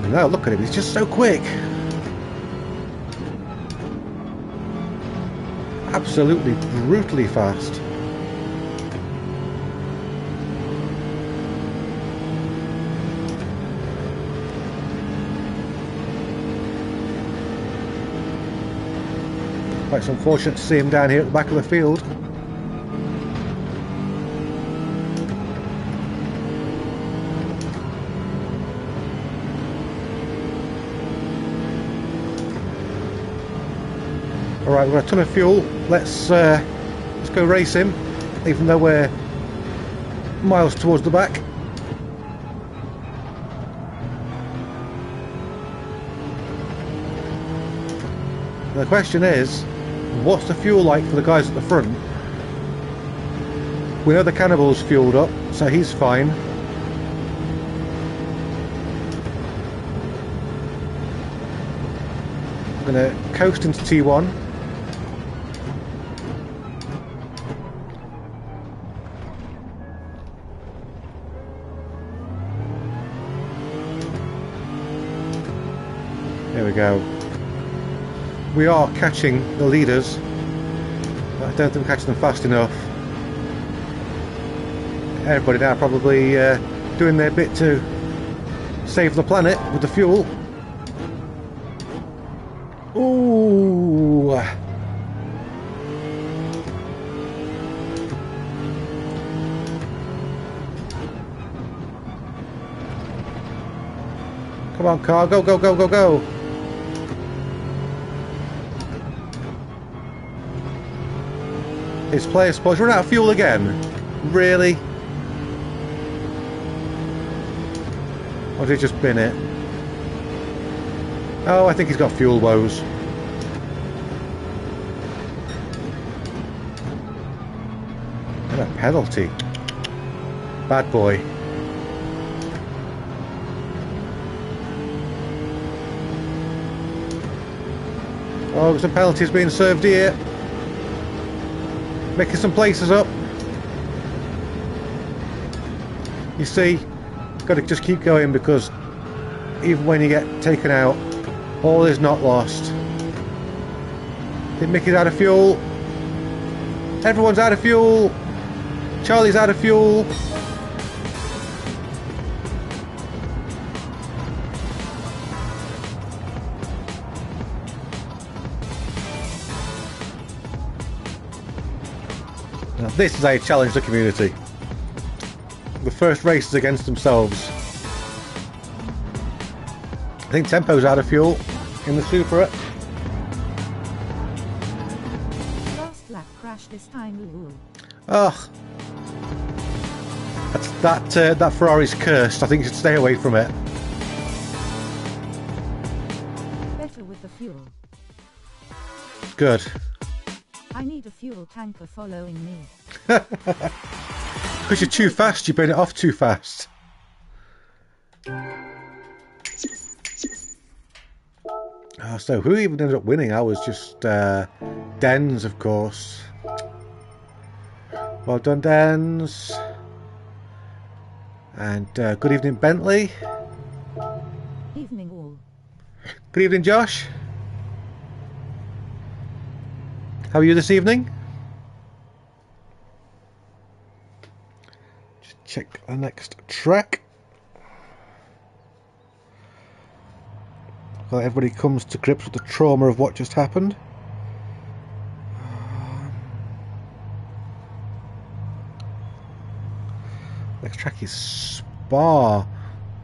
Now look at him, he's just so quick. Absolutely brutally fast. Quite unfortunate to see him down here at the back of the field. Alright, we've got a ton of fuel. Let's go race him, even though we're miles towards the back. The question is, what's the fuel like for the guys at the front? We know the Cannibal's fueled up, so he's fine. I'm going to coast into T1. There we go. We are catching the leaders, but I don't think we're catching them fast enough. Everybody now probably doing their bit to save the planet with the fuel. Ooh! Come on, car, go, go, go, go, go! His player spots run out of fuel again. Really? Or did he just bin it? Oh, I think he's got fuel woes. And a penalty. Bad boy. Oh, some penalties being served here. Making some places up. You see, got to just keep going, because even when you get taken out, all is not lost. Think Mickey's out of fuel. Everyone's out of fuel. Charlie's out of fuel. Now this is how you challenge the community. The first race is against themselves. I think Tempo's out of fuel in the Supra. Last lap crash this time. Ooh. Ugh. That Ferrari's cursed. I think you should stay away from it. Better with the fuel. Good. I need a fuel tanker following me. Because you're too fast, you burn it off too fast. Oh, so who even ended up winning? I was just Dens, of course. Well done, Dens. And good evening, Bentley. Evening all. Good evening, Josh. How are you this evening? Just check the next track. Well, everybody comes to grips with the trauma of what just happened. Next track is Spa.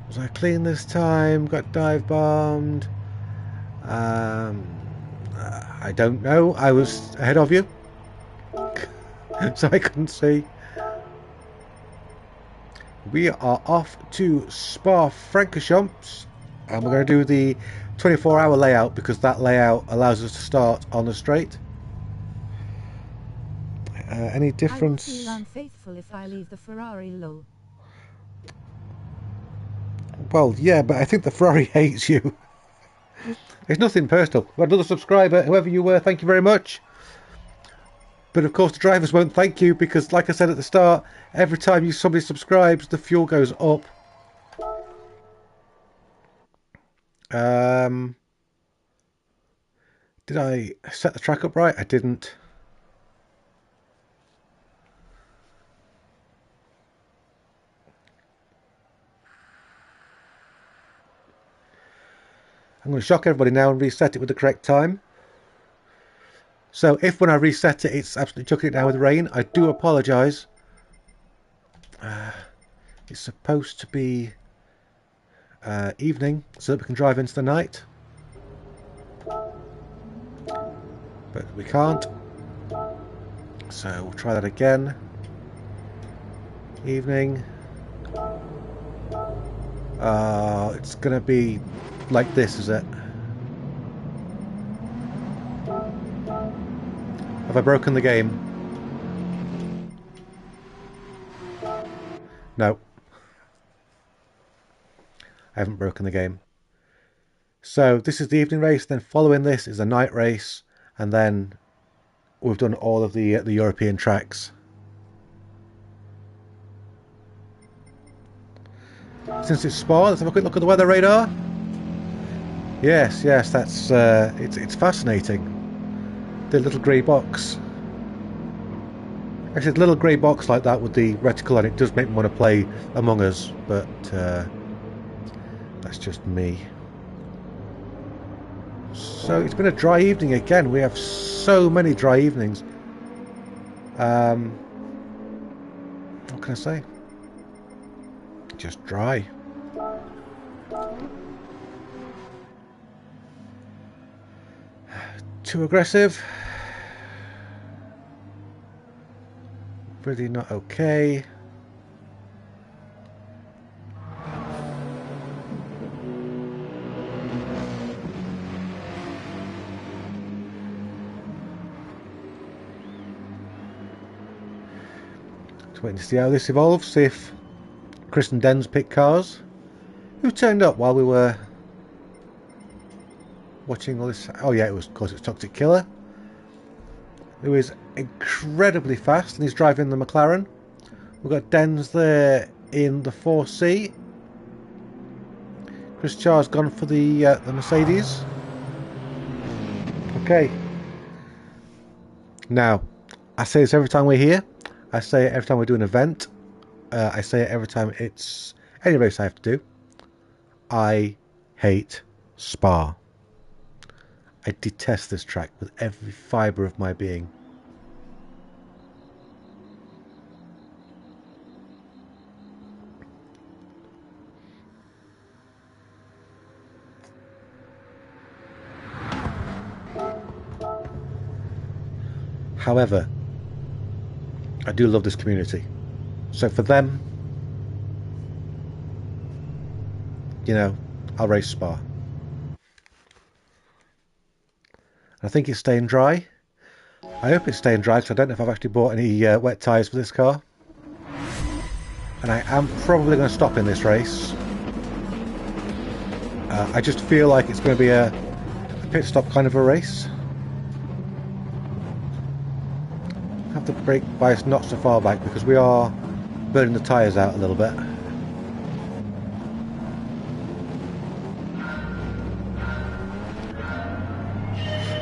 Was I clean this time? Got dive bombed. I don't know. I was ahead of you, so I couldn't see. We are off to Spa-Francorchamps, and we're going to do the 24-hour layout, because that layout allows us to start on the straight. Any difference? I will feel unfaithful if I leave the Ferrari low. Well, yeah, but I think the Ferrari hates you. It's nothing personal. We've got another subscriber, whoever you were, thank you very much. But of course the drivers won't thank you, because like I said at the start, every time somebody subscribes, the fuel goes up. Did I set the track up right? I didn't. I'm going to shock everybody now and reset it with the correct time. So if when I reset it, it's absolutely chucking it down with rain, I do apologise. It's supposed to be evening, so that we can drive into the night. but we can't. So we'll try that again. Evening. It's gonna be like this, is it? Have I broken the game? No. I haven't broken the game. So this is the evening race, then following this is a night race, and then we've done all of the European tracks. Since it's Spa, let's have a quick look at the weather radar. Yes, that's it's fascinating. The little grey box. Actually, the little grey box like that with the reticle, and it does make me want to play Among Us, but that's just me. So it's been a dry evening again. We have so many dry evenings. What can I say? Just dry. Too aggressive. Really not okay. Just waiting to see how this evolves, see if Chris and Den's pick cars. Who turned up while we were watching all this? Oh yeah, of course it was Toxic Killer, who is incredibly fast, and he's driving the McLaren. We've got Den's there in the 4C. Chris Char's gone for the Mercedes. Okay. Now, I say this every time we're here. I say it every time we do an event. I say it every time it's any race I have to do. I hate Spa. I detest this track with every fibre of my being. However, I do love this community. So for them, you know, I'll race Spa. I think it's staying dry. I hope it's staying dry because I don't know if I've actually bought any wet tyres for this car. And I am probably going to stop in this race. I just feel like it's going to be a pit stop kind of a race. Have the brake bias not so far back because we are burning the tyres out a little bit.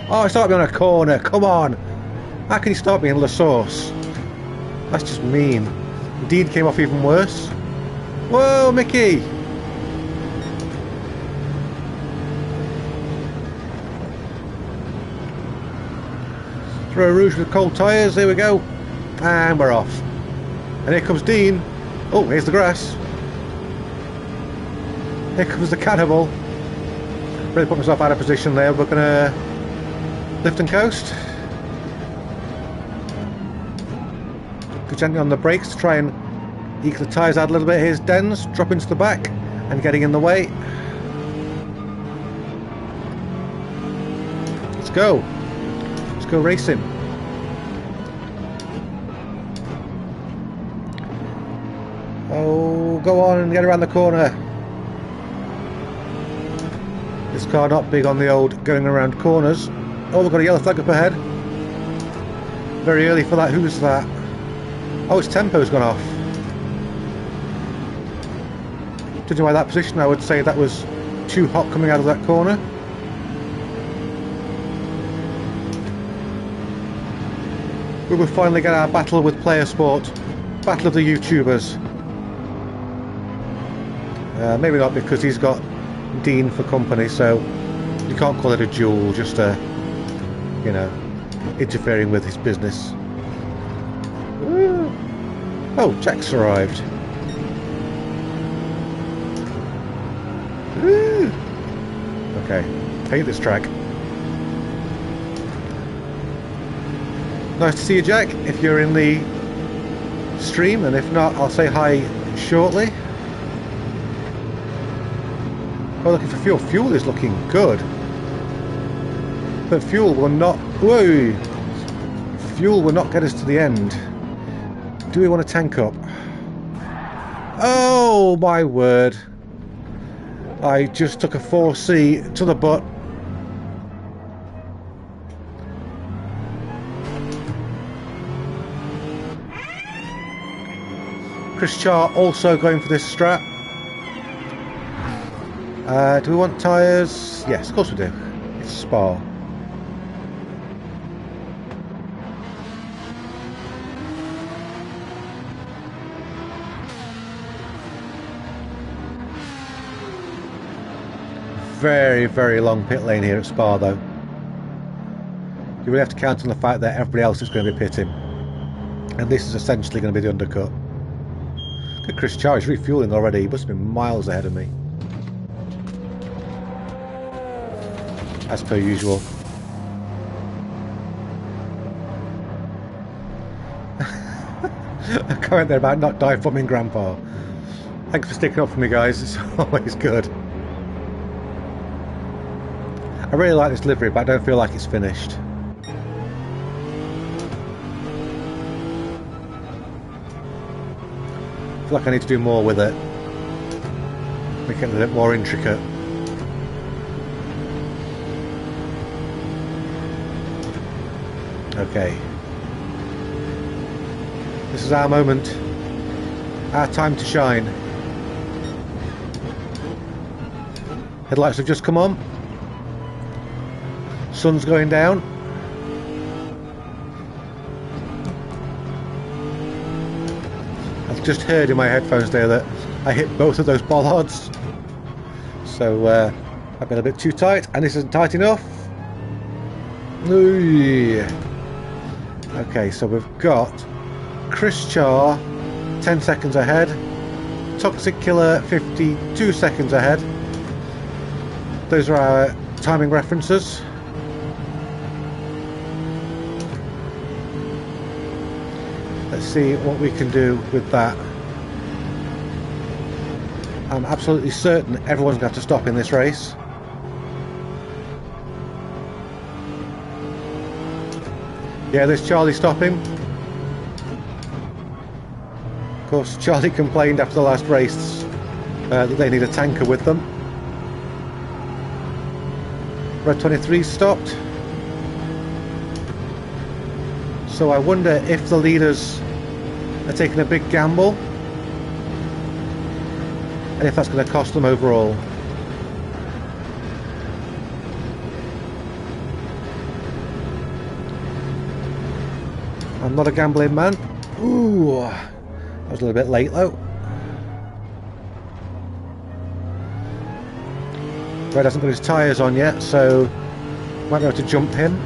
Oh, he started me on a corner, come on! How can he start me in La Source? That's just mean. Dean came off even worse. Whoa, Mickey! Throw a rouge with cold tyres, there we go. And we're off. And here comes Dean. Oh, here's the grass. Here comes the cannibal. Really put myself out of position there. We're going to lift and coast. Go gently on the brakes to try and eke the tyres out a little bit. Here's Den's dropping to the back and getting in the way. Let's go. Let's go racing. Oh, go on and get around the corner. This car not big on the old going around corners. Oh, we've got a yellow flag up ahead. Very early for that. Who's that? Oh, its tempo's gone off. Judging by that position, I would say that was too hot coming out of that corner. We will finally get our battle with player sport. Battle of the YouTubers. Maybe not because he's got Dean for company, so you can't call it a duel, just a, you know, interfering with his business. Oh, Jack's arrived. Okay, hate this track. Nice to see you, Jack, if you're in the stream, and if not, I'll say hi shortly. We're looking for fuel. Fuel is looking good. But fuel will not... Whoa! Fuel will not get us to the end. Do we want to tank up? Oh, my word. I just took a 4C to the butt. Chris Char also going for this strat. Do we want tyres? Yes, of course we do. It's Spa. Very, very long pit lane here at Spa, though. You really have to count on the fact that everybody else is going to be pitting. And this is essentially going to be the undercut. Look at Chris Char, he's refueling already. He must have been miles ahead of me. As per usual. A comment there about not dive-bombing Grandpa. Thanks for sticking up for me, guys. It's always good. I really like this livery, but I don't feel like it's finished. I feel like I need to do more with it. Make it a bit more intricate. Okay. This is our moment. Our time to shine. Headlights have just come on. Sun's going down. I've just heard in my headphones there that I hit both of those bollards. So I've been a bit too tight, and this isn't tight enough. Ooh. Okay, so we've got Chris Char 10 seconds ahead, Toxic Killer 52 seconds ahead. Those are our timing references. Let's see what we can do with that. I'm absolutely certain everyone's going to have to stop in this race. Yeah, there's Charlie stopping. Of course, Charlie complained after the last race that they need a tanker with them. Red 23 stopped. So I wonder if the leaders are taking a big gamble, and if that's going to cost them overall. I'm not a gambling man. Ooh, I was a little bit late though. Red hasn't got his tyres on yet, so might be able to jump him.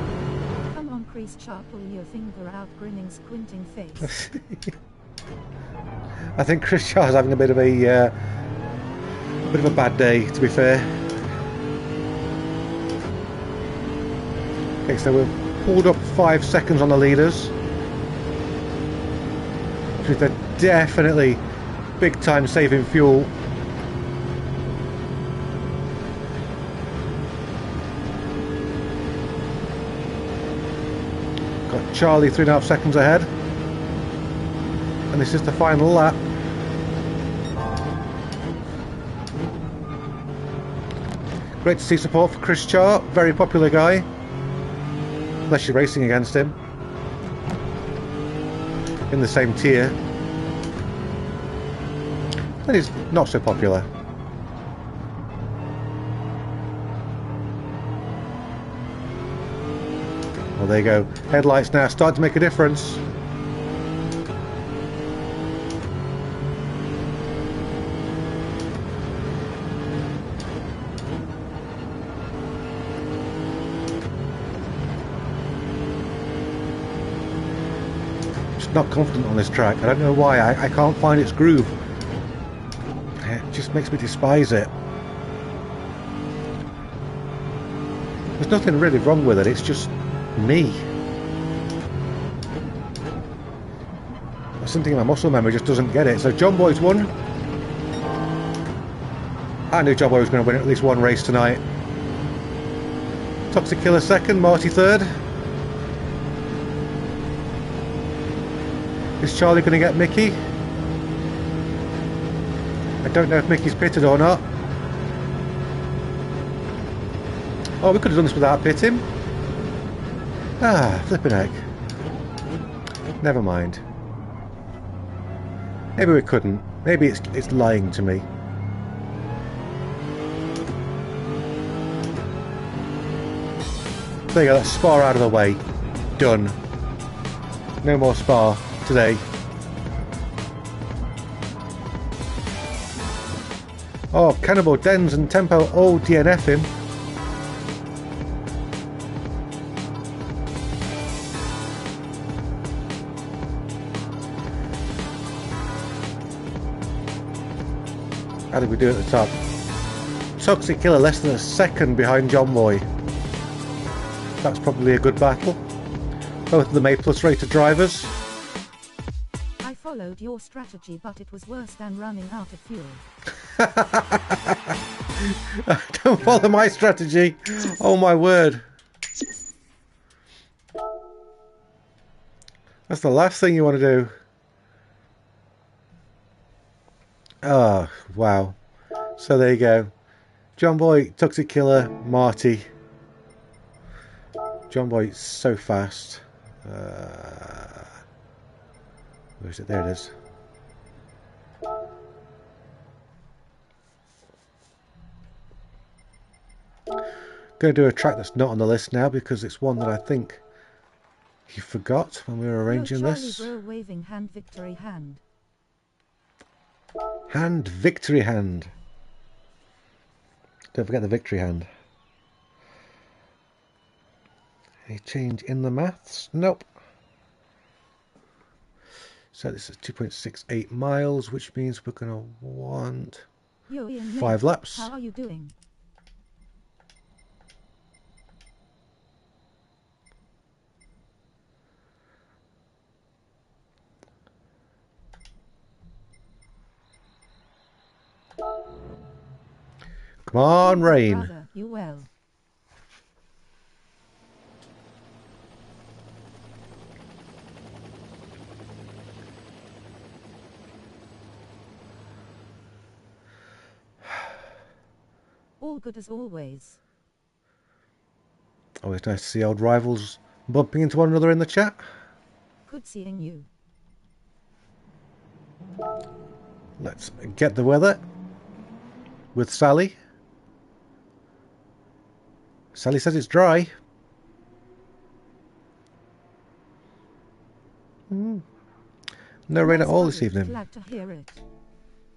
Come on, Chris Char, pull your finger out, grinning, squinting face. I think Chris Char's having a bit of a bad day, to be fair. Okay, so we've pulled up 5 seconds on the leaders, which is definitely big time saving fuel. Got Charlie 3.5 seconds ahead, and this is the final lap. Great to see support for Chris Char, very popular guy, unless you're racing against him in the same tier. Then he's not so popular. Well, there you go. Headlights now start to make a difference. Not confident on this track. I don't know why. I can't find its groove. It just makes me despise it. There's nothing really wrong with it. It's just me. Something in my muscle memory just doesn't get it. So John Boy's won. I knew John Boy was going to win at least one race tonight. Toxic Killer second, Marty third. Is Charlie going to get Mickey? I don't know if Mickey's pitted or not. Oh, we could have done this without pitting. Ah, flipping heck. Never mind. Maybe we couldn't. Maybe it's lying to me. There you go, that's Spa out of the way. Done. No more Spa today. Oh, Cannibal Dens and Tempo all DNF him. How did we do at the top? Toxic Killer less than a second behind John Boy. That's probably a good battle. Both of them A+ rated drivers. I followed your strategy, but it was worse than running out of fuel. Don't follow my strategy. Oh my word. That's the last thing you want to do. Oh, wow. So there you go. John Boy, Toxic Killer, Marty. John Boy's so fast. Where is it? There it is. Going to do a track that's not on the list now because it's one that I think he forgot when we were arranging this. Charlie Gr3 waving hand, victory hand. Hand, victory hand. Don't forget the victory hand. Any change in the maths? Nope. So this is 2.68 miles, which means we're going to want Yo, Ian, 5 laps. How are you doing? Come on, rain. Brother, you well? All good as always. Always nice to see old rivals bumping into one another in the chat. Good seeing you. Let's get the weather with Sally. Sally says it's dry. No rain at all this evening. Glad to hear it.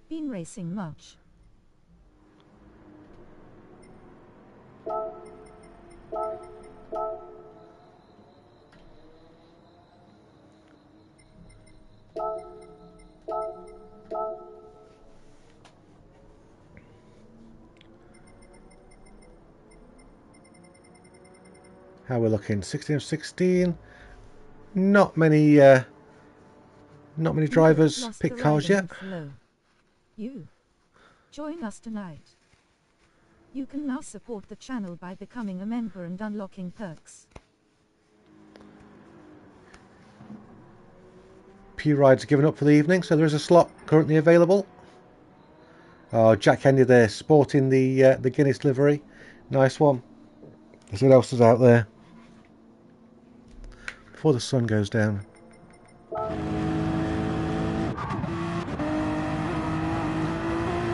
Been racing much? How we're looking? 16 of 16. Not many drivers pick cars yet. You join us tonight. You can now support the channel by becoming a member and unlocking perks. P-Ride's given up for the evening, so there is a slot currently available. Oh, Jack Henry there, sporting the Guinness livery. Nice one. Let's see what else is out there before the sun goes down.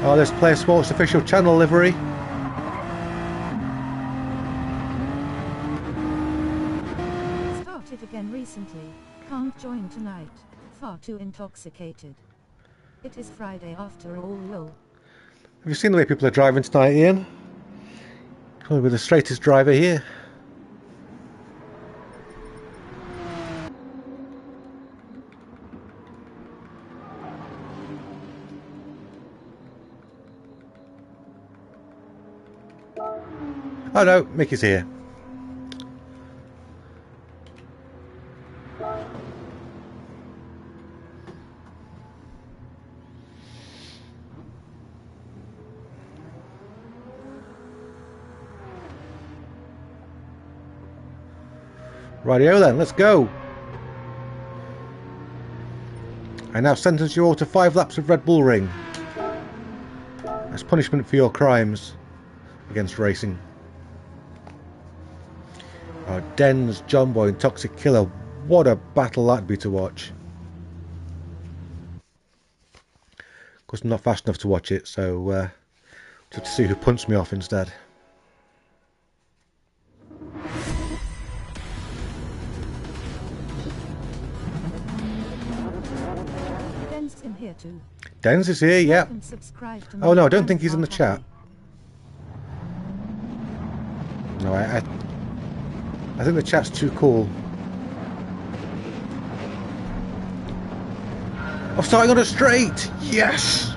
Oh, there's Player Sports official channel livery. Started again recently. Can't join tonight. Far too intoxicated. It is Friday after all, lol. Have you seen the way people are driving tonight, Ian? Probably the straightest driver here. Oh no, Mickey's here. Rightio then, let's go. I now sentence you all to 5 laps of Red Bull Ring as punishment for your crimes against racing. Oh, Dens, John Boy and Toxic Killer. What a battle that'd be to watch. Of course I'm not fast enough to watch it, so just to see who punts me off instead. Den's in here too. Dens is here, yeah. Oh no, I don't think he's in the chat. No, I think the chat's too cool. I'm starting on a straight! Yes!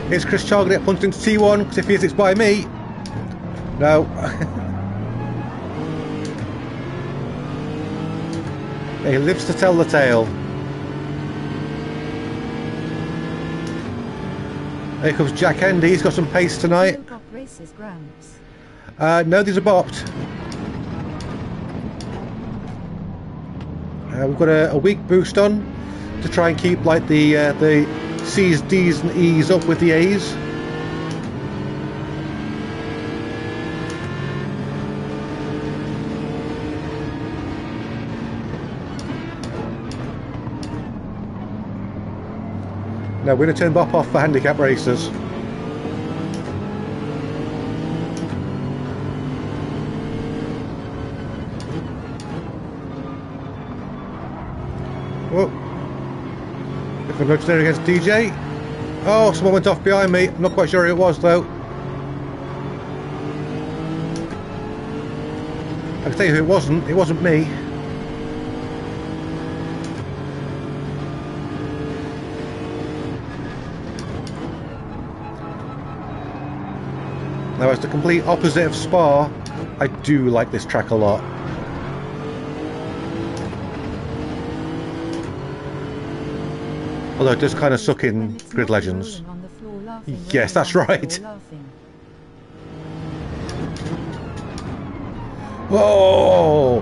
Here's Chris Charger get punched into T1 because if he is, it's by me. No. He lives to tell the tale. Here comes Jack Hendy, he's got some pace tonight. No, these are bopped. We've got a weak boost on to try and keep like the C's, D's and E's up with the A's. Now we're going to turn Bop off for handicap racers. Whoa. If I'm not there against DJ. Oh, someone went off behind me. I'm not quite sure who it was though. I can tell you who it wasn't. It wasn't me. Now, as the complete opposite of Spa, I do like this track a lot. Although it does kind of suck in Grid Legends. Yes, that's right. Whoa!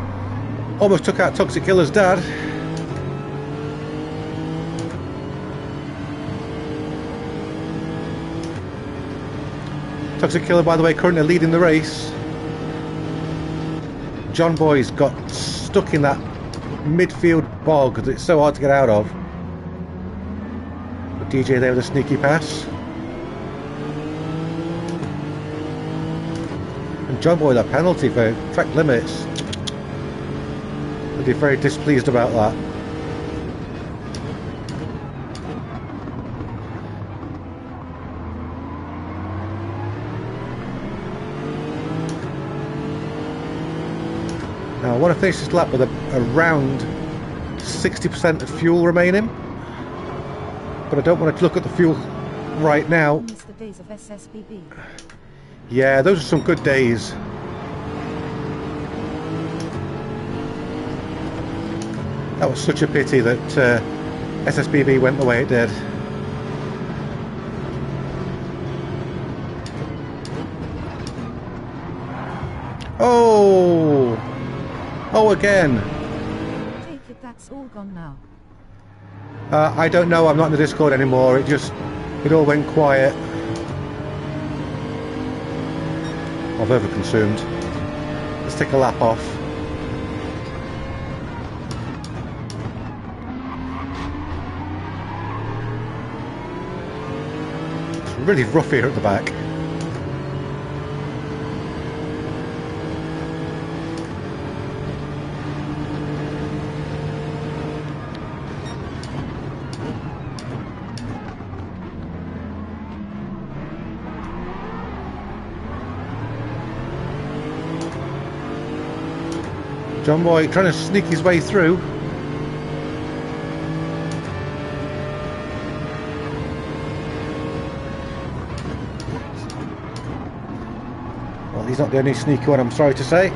Almost took out Toxic Killer's dad. Toxic Killer, by the way, currently leading the race. John Boy's got stuck in that midfield bog that it's so hard to get out of. But DJ there with a sneaky pass. And John Boy, that penalty for track limits. I'd be very displeased about that. Now I want to finish this lap with around 60% of fuel remaining, but I don't want to look at the fuel right now. Yeah, those are some good days. That was such a pity that SSBB went the way it did. Oh! Oh, again. Take it, that's all gone now. I don't know, I'm not in the Discord anymore. It all went quiet. I've overconsumed. Let's take a lap off. It's really rough here at the back. John Boy trying to sneak his way through. Well, he's not the only sneaky one, I'm sorry to say.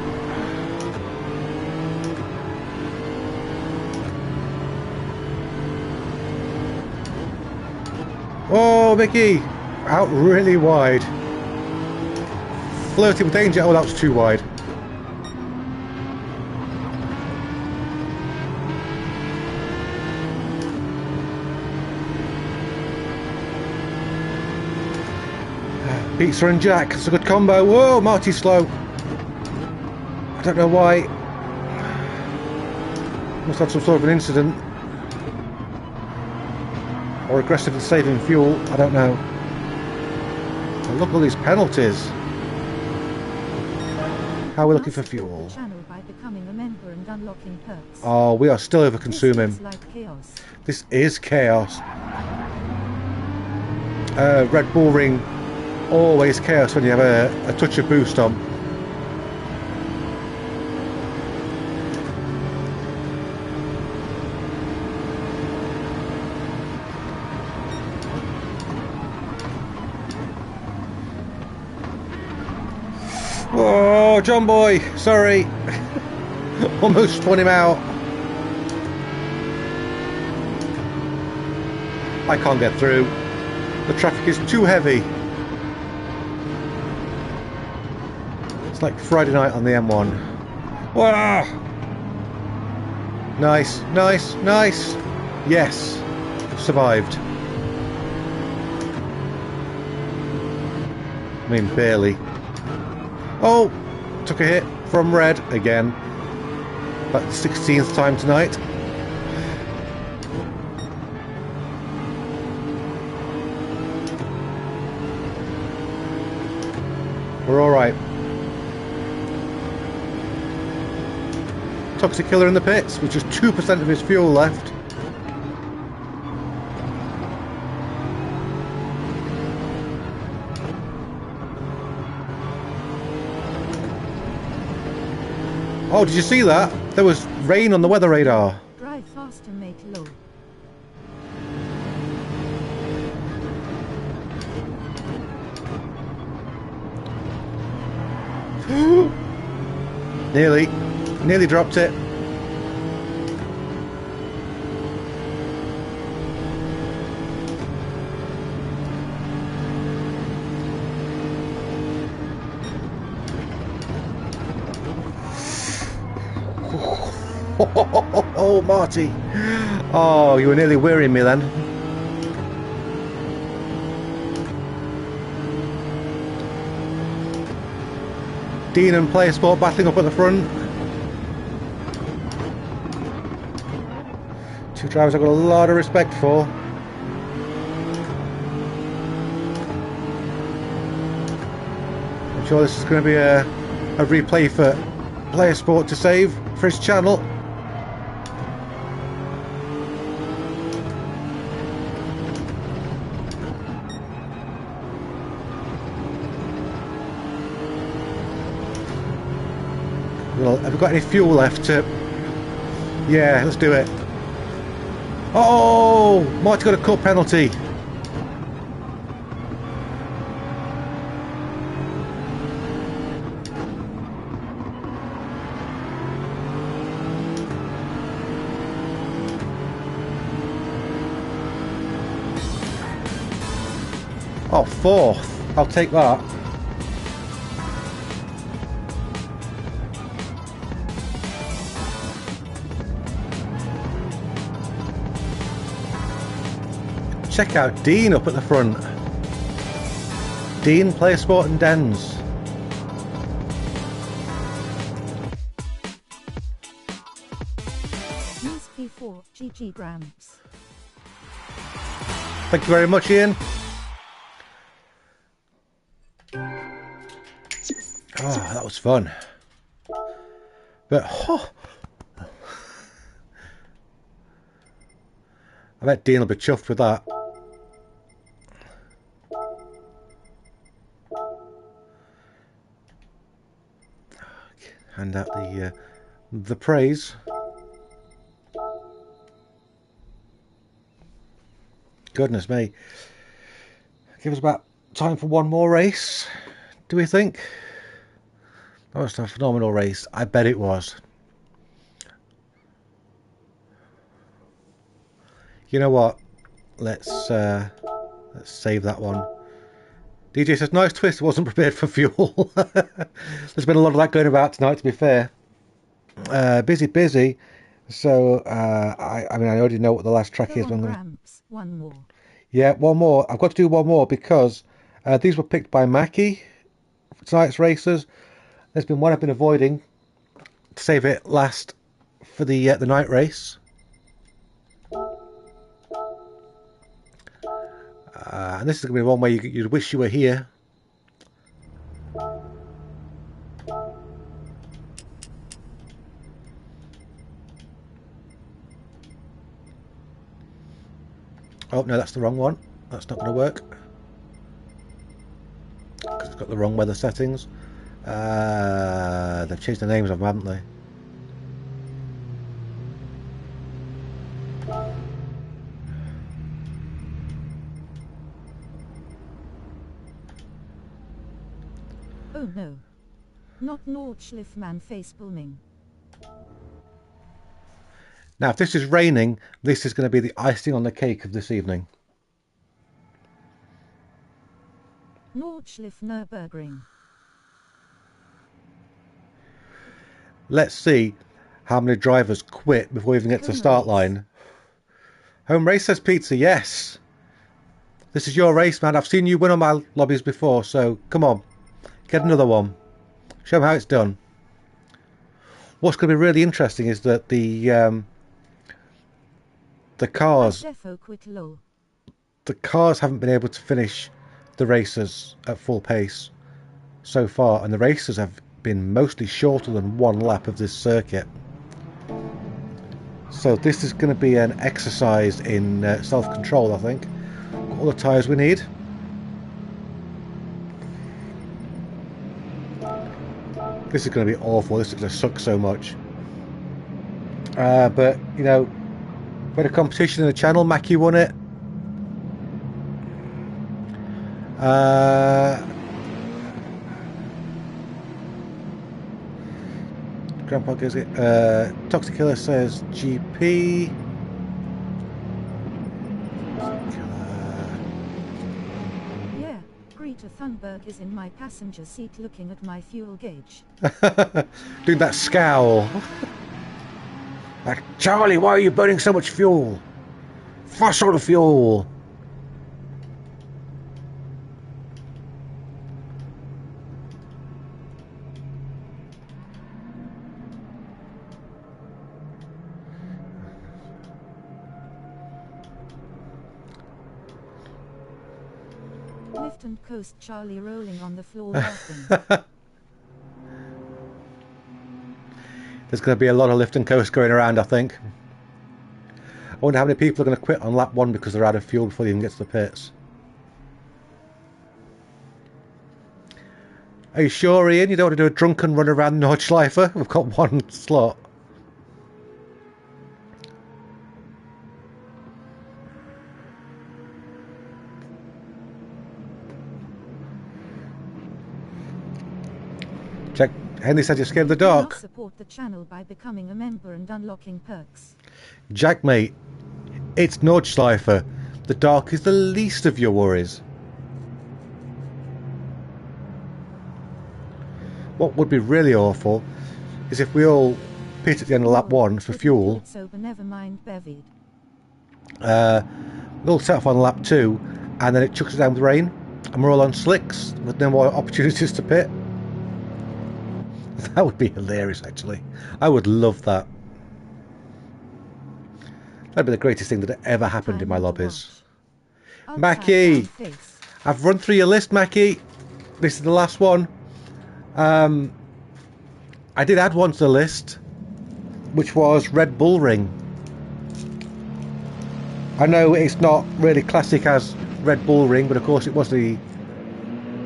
Oh, Mickey! Out really wide. Flirting with danger. Oh, that was too wide. Pizza and Jack. It's a good combo. Whoa, Marty's slow. I don't know why. Must have some sort of an incident. Or aggressively saving fuel. I don't know. But look at all these penalties. How are we looking for fuel? Oh, we are still over consuming. This is chaos. Red Bull Ring, always chaos when you have a touch of boost on. Oh, John boy, sorry. Almost spun him out. I can't get through. The traffic is too heavy. It's like Friday night on the M1. Wah! Nice, nice, nice. Yes, survived. I mean, barely. Oh, took a hit from red again. About the 16th time tonight. We're alright. Toxic killer in the pits, with just 2% of his fuel left. Oh, did you see that? There was rain on the weather radar. Drive faster, mate, low. Nearly dropped it. Oh, Marty. Oh, you were nearly wearying me then. Dean and Player Sport battling up at the front. Two drivers I've got a lot of respect for. I'm sure this is going to be a replay for Player Sport to save for his channel. Well, have we got any fuel left to... Yeah, let's do it. Oh, Marty got a cut penalty. Oh, fourth. I'll take that. Check out Dean up at the front. Dean, Player Sport and Dens. News P4, Gr3. Thank you very much, Ian. Oh, that was fun. But, oh, I bet Dean will be chuffed with that. Hand out the praise. Goodness me. Give us about time for one more race, do we think? That was a phenomenal race. I bet it was. You know what? Let's Let's save that one. DJ says, nice twist, wasn't prepared for fuel. There's been a lot of that going about tonight, to be fair. Busy. So, I mean, I already know what the last track is. But I'm gonna... One more. Yeah, one more. I've got to do one more because these were picked by Mackie for tonight's races. There's been one I've been avoiding to save it last for the night race. And this is going to be one where you'd wish you were here. Oh, no, that's the wrong one. That's not going to work. Because it's got the wrong weather settings. They've changed the names of them, haven't they? Oh no. Not Nordschliffman face booming. Now, if this is raining, this is going to be the icing on the cake of this evening. Nordschliff Nürburgring. Let's see how many drivers quit before we even get to the start line. Home race says pizza, yes. This is your race, man. I've seen you win on my lobbies before, so come on. Get another one. Show them how it's done. What's going to be really interesting is that the cars haven't been able to finish the races at full pace so far, and the races have been mostly shorter than one lap of this circuit. So this is going to be an exercise in self-control, I think. Got all the tyres we need. This is going to be awful. This is going to suck so much. But, you know, we had a competition in the channel. Mackie won it. Grandpa gives it. Toxic Killer says GP. Yeah, Greta Thunberg is in my passenger seat looking at my fuel gauge. Doing that scowl. Like, Charlie, why are you burning so much fuel? Fossil fuel. Lift and coast Charlie rolling on the floor laughing. There's going to be a lot of lift and coast going around, I think. I wonder how many people are going to quit on lap 1 because they're out of fuel before they even get to the pits. Are you sure, Ian? You don't want to do a drunken run around Nordschleife? We've got one slot. Check. Henry said you're scared of the dark. Support the channel by becoming a member and unlocking perks. Jack, mate, it's Nordschleife. The dark is the least of your worries. What would be really awful is if we all pit at the end of lap 1 for fuel. Sober, never mind bevied. We'll set off on lap 2 and then it chucks us down with rain and we're all on slicks with no more opportunities to pit. That would be hilarious, actually. I would love that. That'd be the greatest thing that ever happened in my lobbies. Mackie! I've run through your list, Mackie. This is the last one. I did add one to the list, which was Red Bull Ring. I know it's not really classic as Red Bull Ring, but of course it was the...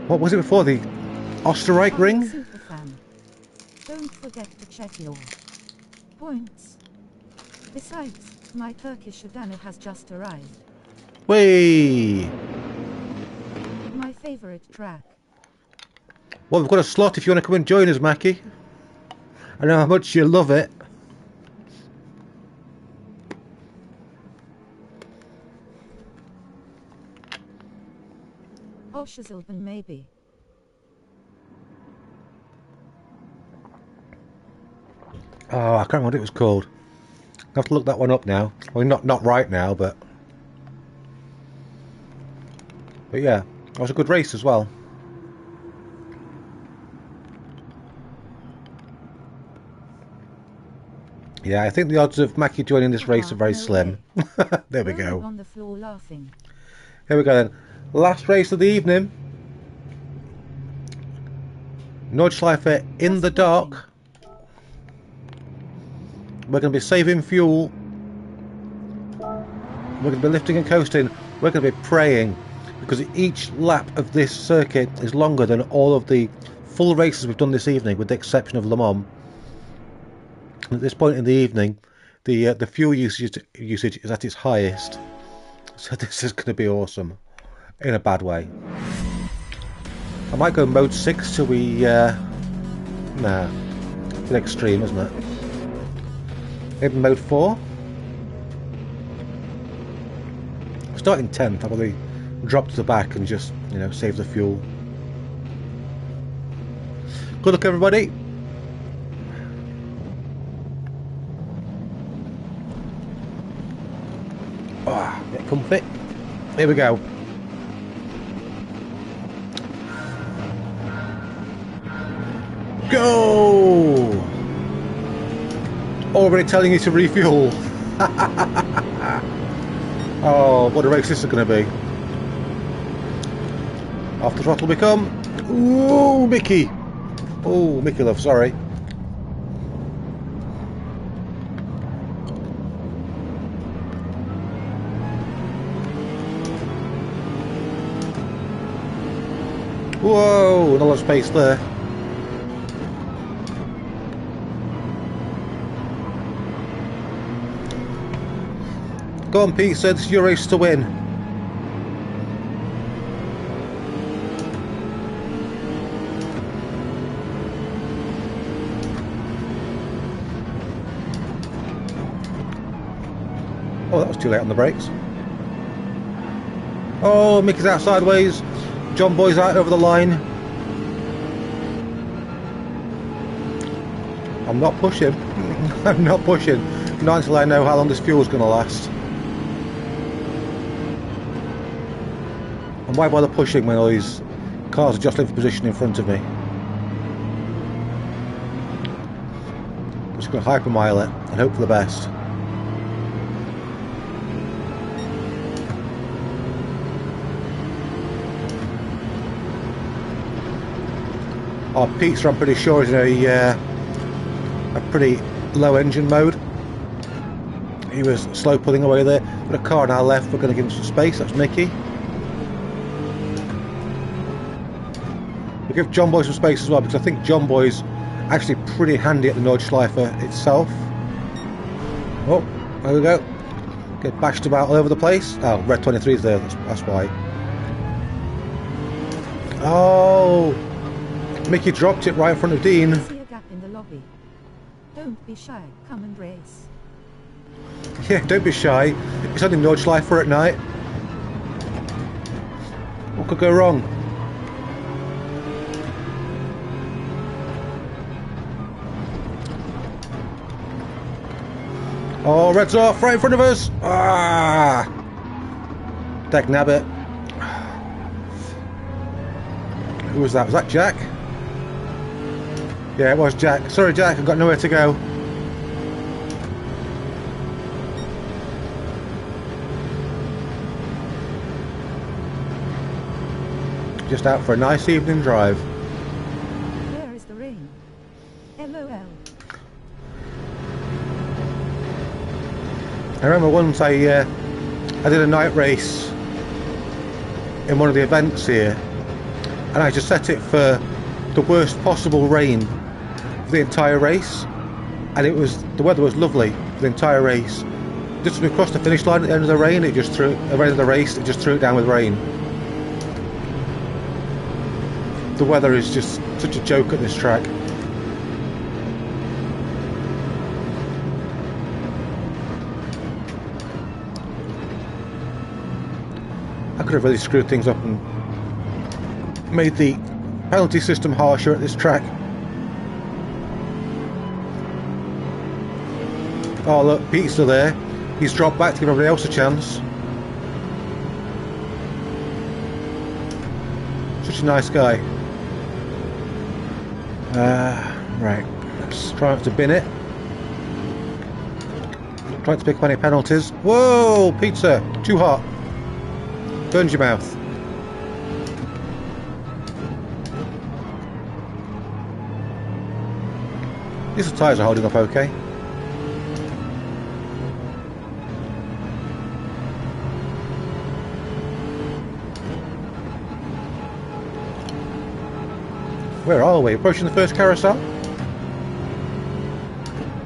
What was it before? The Österreich Ring? Don't forget to check your points. Besides, my Turkish Adana has just arrived. Whey! My favorite track. Well, we've got a slot if you want to come and join us, Mackie. I know how much you love it. Oscherzelben maybe. Oh, I can't remember what it was called. I have to look that one up now. Well, not right now, but yeah, it was a good race as well. Yeah, I think the odds of Mackie joining this race are very slim. There we go. On the floor laughing. Here we go then. Last race of the evening. Nordschleife in the dark. We're going to be saving fuel. We're going to be lifting and coasting. We're going to be praying, because each lap of this circuit is longer than all of the full races we've done this evening, with the exception of Le Mans. At this point in the evening, the fuel usage is at its highest, so this is going to be awesome, in a bad way. I might go mode 6 till we nah, it's an extreme, isn't it? Maybe mode 4. Starting 10th, I'll probably drop to the back and just, you know, save the fuel. Good luck, everybody. Ah, get comfy. Here we go. Go! Already telling you to refuel. Oh, what a race this is going to be. Off the throttle we come. Ooh, Mickey. Oh, Mickey love, sorry. Whoa, not a lot of space there. Go on, Pete, so it's your race to win. Oh, that was too late on the brakes. Oh, Mickey's out sideways. John Boy's out over the line. I'm not pushing. I'm not pushing. Not until I know how long this fuel's going to last. And why bother pushing when all these cars are jostling for position in front of me? I'm just going to hypermile it and hope for the best. Our Pizza, I'm pretty sure, is in a pretty low engine mode. He was slow pulling away there. Got a car on our left, we're going to give him some space. That's Mickey. We'll give John Boy some space as well, because I think John Boy's actually pretty handy at the Nordschleife itself. Oh, there we go. Get bashed about all over the place. Oh, red 23's there, that's why. Oh! Mickey dropped it right in front of Dean. See a gap in the lobby. Don't be shy, come and race. Yeah, don't be shy. It's only Nordschleife at night. What could go wrong? Oh, red's off right in front of us. Ah! Dag nabbit. Who was that? Was that Jack? Yeah, it was Jack. Sorry, Jack, I've got nowhere to go. Just out for a nice evening drive. Where is the rain? LOL. I remember once I did a night race in one of the events here, and I just set it for the worst possible rain for the entire race, and the weather was lovely for the entire race. Just as we crossed the finish line at the end of the rain, at the end of the race, it just threw it down with rain. The weather is just such a joke at this track. I could have really screwed things up and made the penalty system harsher at this track. Oh look, Pete's still there. He's dropped back to give everybody else a chance. Such a nice guy. Right, let's try not to bin it. Trying to pick up any penalties. Whoa, pizza, too hot. Burns your mouth. These tyres are holding up okay. Where are we? Approaching the first carousel?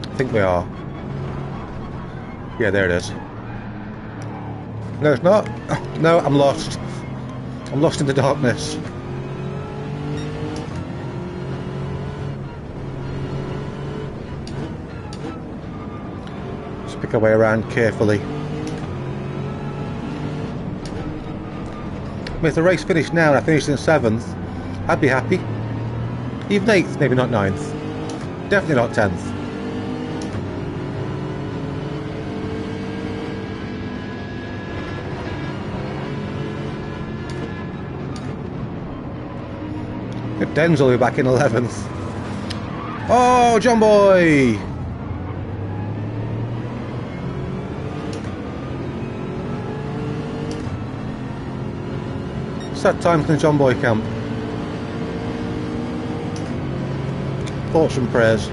I think we are. Yeah, there it is. No, it's not. Oh, no, I'm lost. I'm lost in the darkness. Let's pick our way around carefully. I mean, if the race finished now and I finished in 7th, I'd be happy. Even 8th, maybe not 9th. Definitely not 10th. Denzel will be back in 11th. Oh, John Boy! Sad time for the John Boy camp. Thoughts and prayers.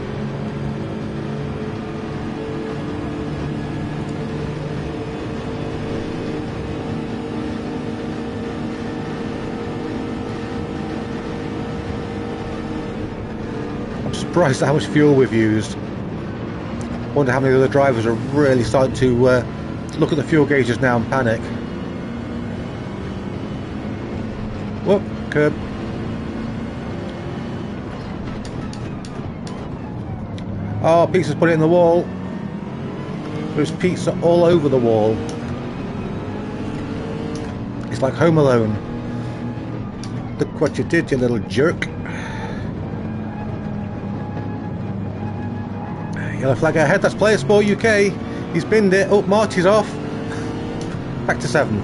I'm surprised at how much fuel we've used. Wonder how many other drivers are really starting to look at the fuel gauges now and panic. Whoop, curb. Oh, pizza's put it in the wall. There's pizza all over the wall. It's like Home Alone. Look what you did, you little jerk. Yellow flag ahead, that's Player Sport UK. He's binned it. Oh, Marty's off. Back to 7th.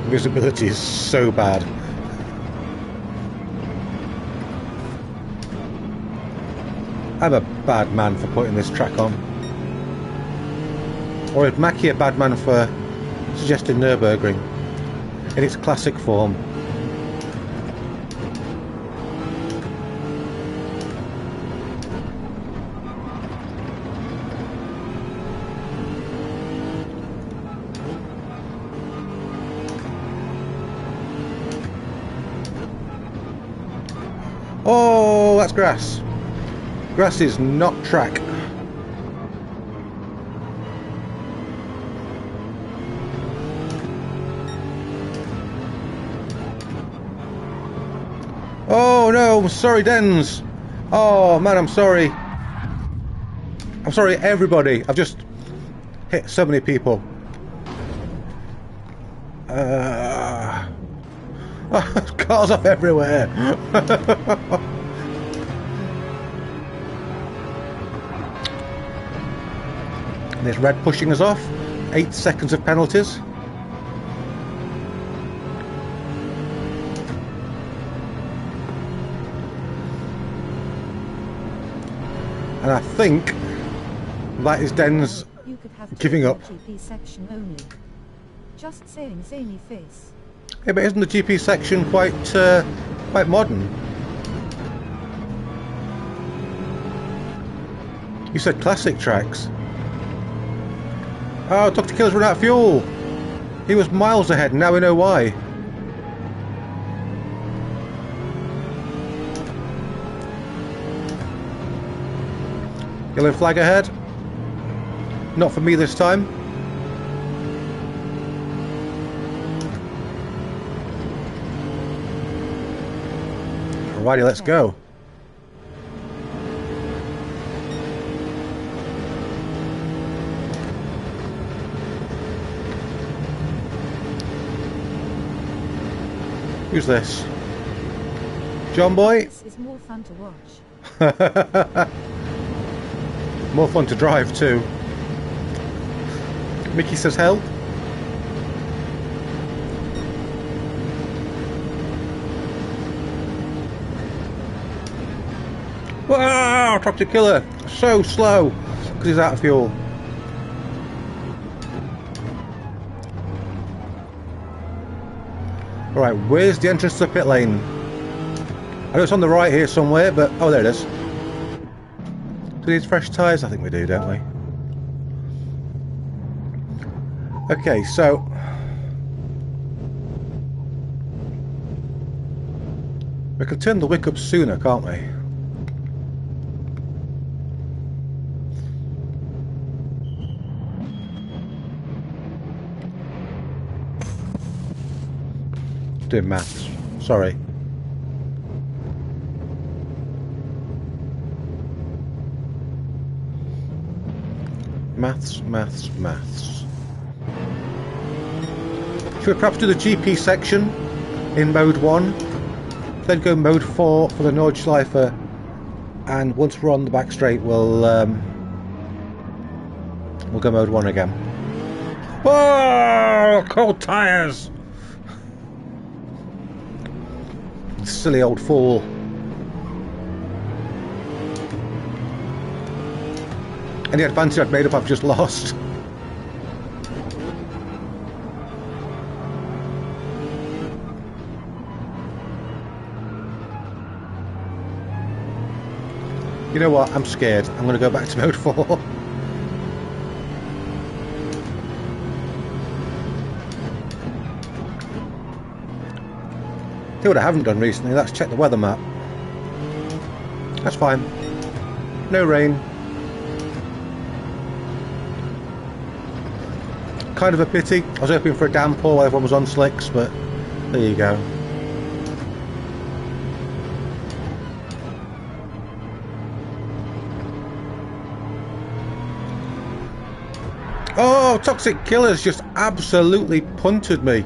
Visibility is so bad. I'm a bad man for putting this track on. Or is Mackie a bad man for suggesting Nürburgring in its classic form? Oh, that's grass. Grass is not track. Oh no, I'm sorry, Dens. Oh man, I'm sorry. I'm sorry, everybody. I've just hit so many people. Cars up everywhere. There's red pushing us off. 8 seconds of penalties. And I think that is Den's giving up. GP section only. Just saying, zany face. Yeah, but isn't the GP section quite modern? You said classic tracks. Oh, Dr. Killer's run out of fuel. He was miles ahead, and now we know why. Yellow flag ahead. Not for me this time. Alrighty, let's go. Who's this? John Boy? This is more fun to watch. More fun to drive too. Mickey says help. Wow, Tractor Killer, so slow because he's out of fuel. Alright, where's the entrance to the pit lane? I know it's on the right here somewhere, but oh, there it is. Do we need fresh tyres? I think we do, don't we? Okay, so we can turn the wick up sooner, can't we? Doing maths, sorry. Maths. Should we perhaps do the GP section in mode 1, then go mode 4 for the Nordschleife, and once we're on the back straight we'll go mode 1 again. Whoa! Cold tyres! Silly old fool. Any advantage I've made up, I've just lost. You know what? I'm scared. I'm going to go back to mode 4. See what I haven't done recently, let's check the weather map. That's fine. No rain. Kind of a pity. I was hoping for a downpour while everyone was on slicks, but there you go. Oh, Toxic Killer's just absolutely punted me.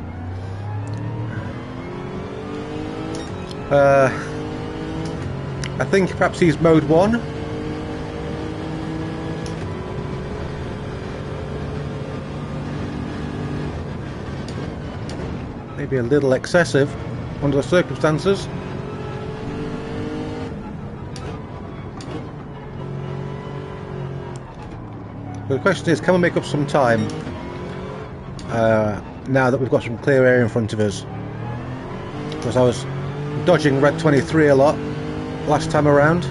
I think perhaps he's mode 1. Maybe a little excessive under the circumstances. But the question is, can we make up some time now that we've got some clear air in front of us? Because I was dodging red 23 a lot last time around.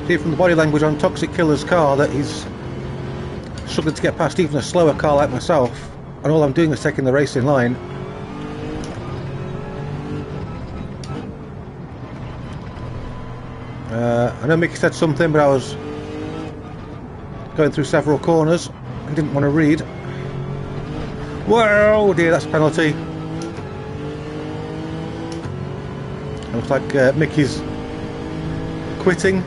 See from the body language on Toxic Killer's car that he's struggling to get past even a slower car like myself, and all I'm doing is taking the racing line. I know Mickey said something, but I was going through several corners and didn't want to read. Whoa, dear, that's a penalty. Looks like Mickey's quitting.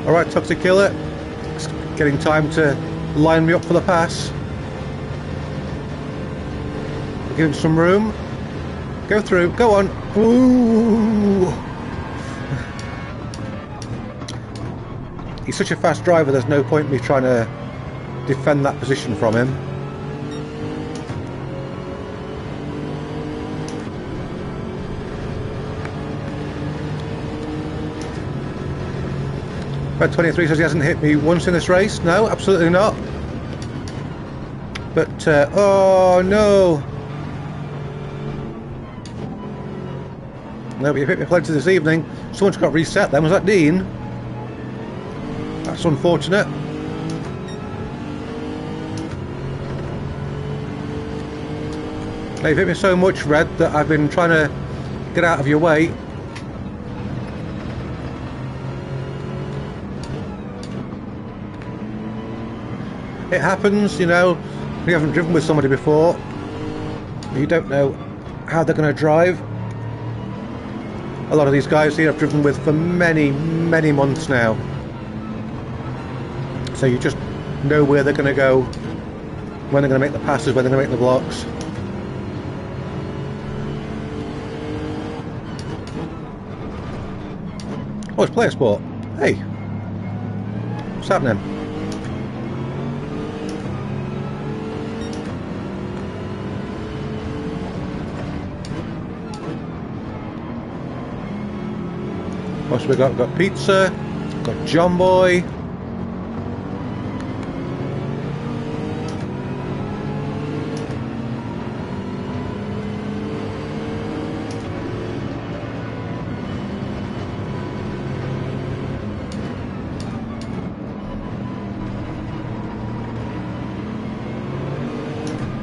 Alright, Toxic Killer, it's getting time to line me up for the pass. Give him some room. Go through, go on. Ooh. He's such a fast driver, there's no point in me trying to defend that position from him. Red 23 says he hasn't hit me once in this race. No, absolutely not. But, oh no. No, but you've hit me plenty this evening. Someone's got reset then. Was that Dean? That's unfortunate. Now, you've hit me so much, Red, that I've been trying to get out of your way. It happens, you know, you haven't driven with somebody before. You don't know how they're going to drive. a lot of these guys here I've driven with for many months now, so you just know where they're going to go, when they're going to make the passes, when they're going to make the blocks. Oh, it's player sport. Hey, what's happening? What's we got? We've got pizza, we've got John Boy.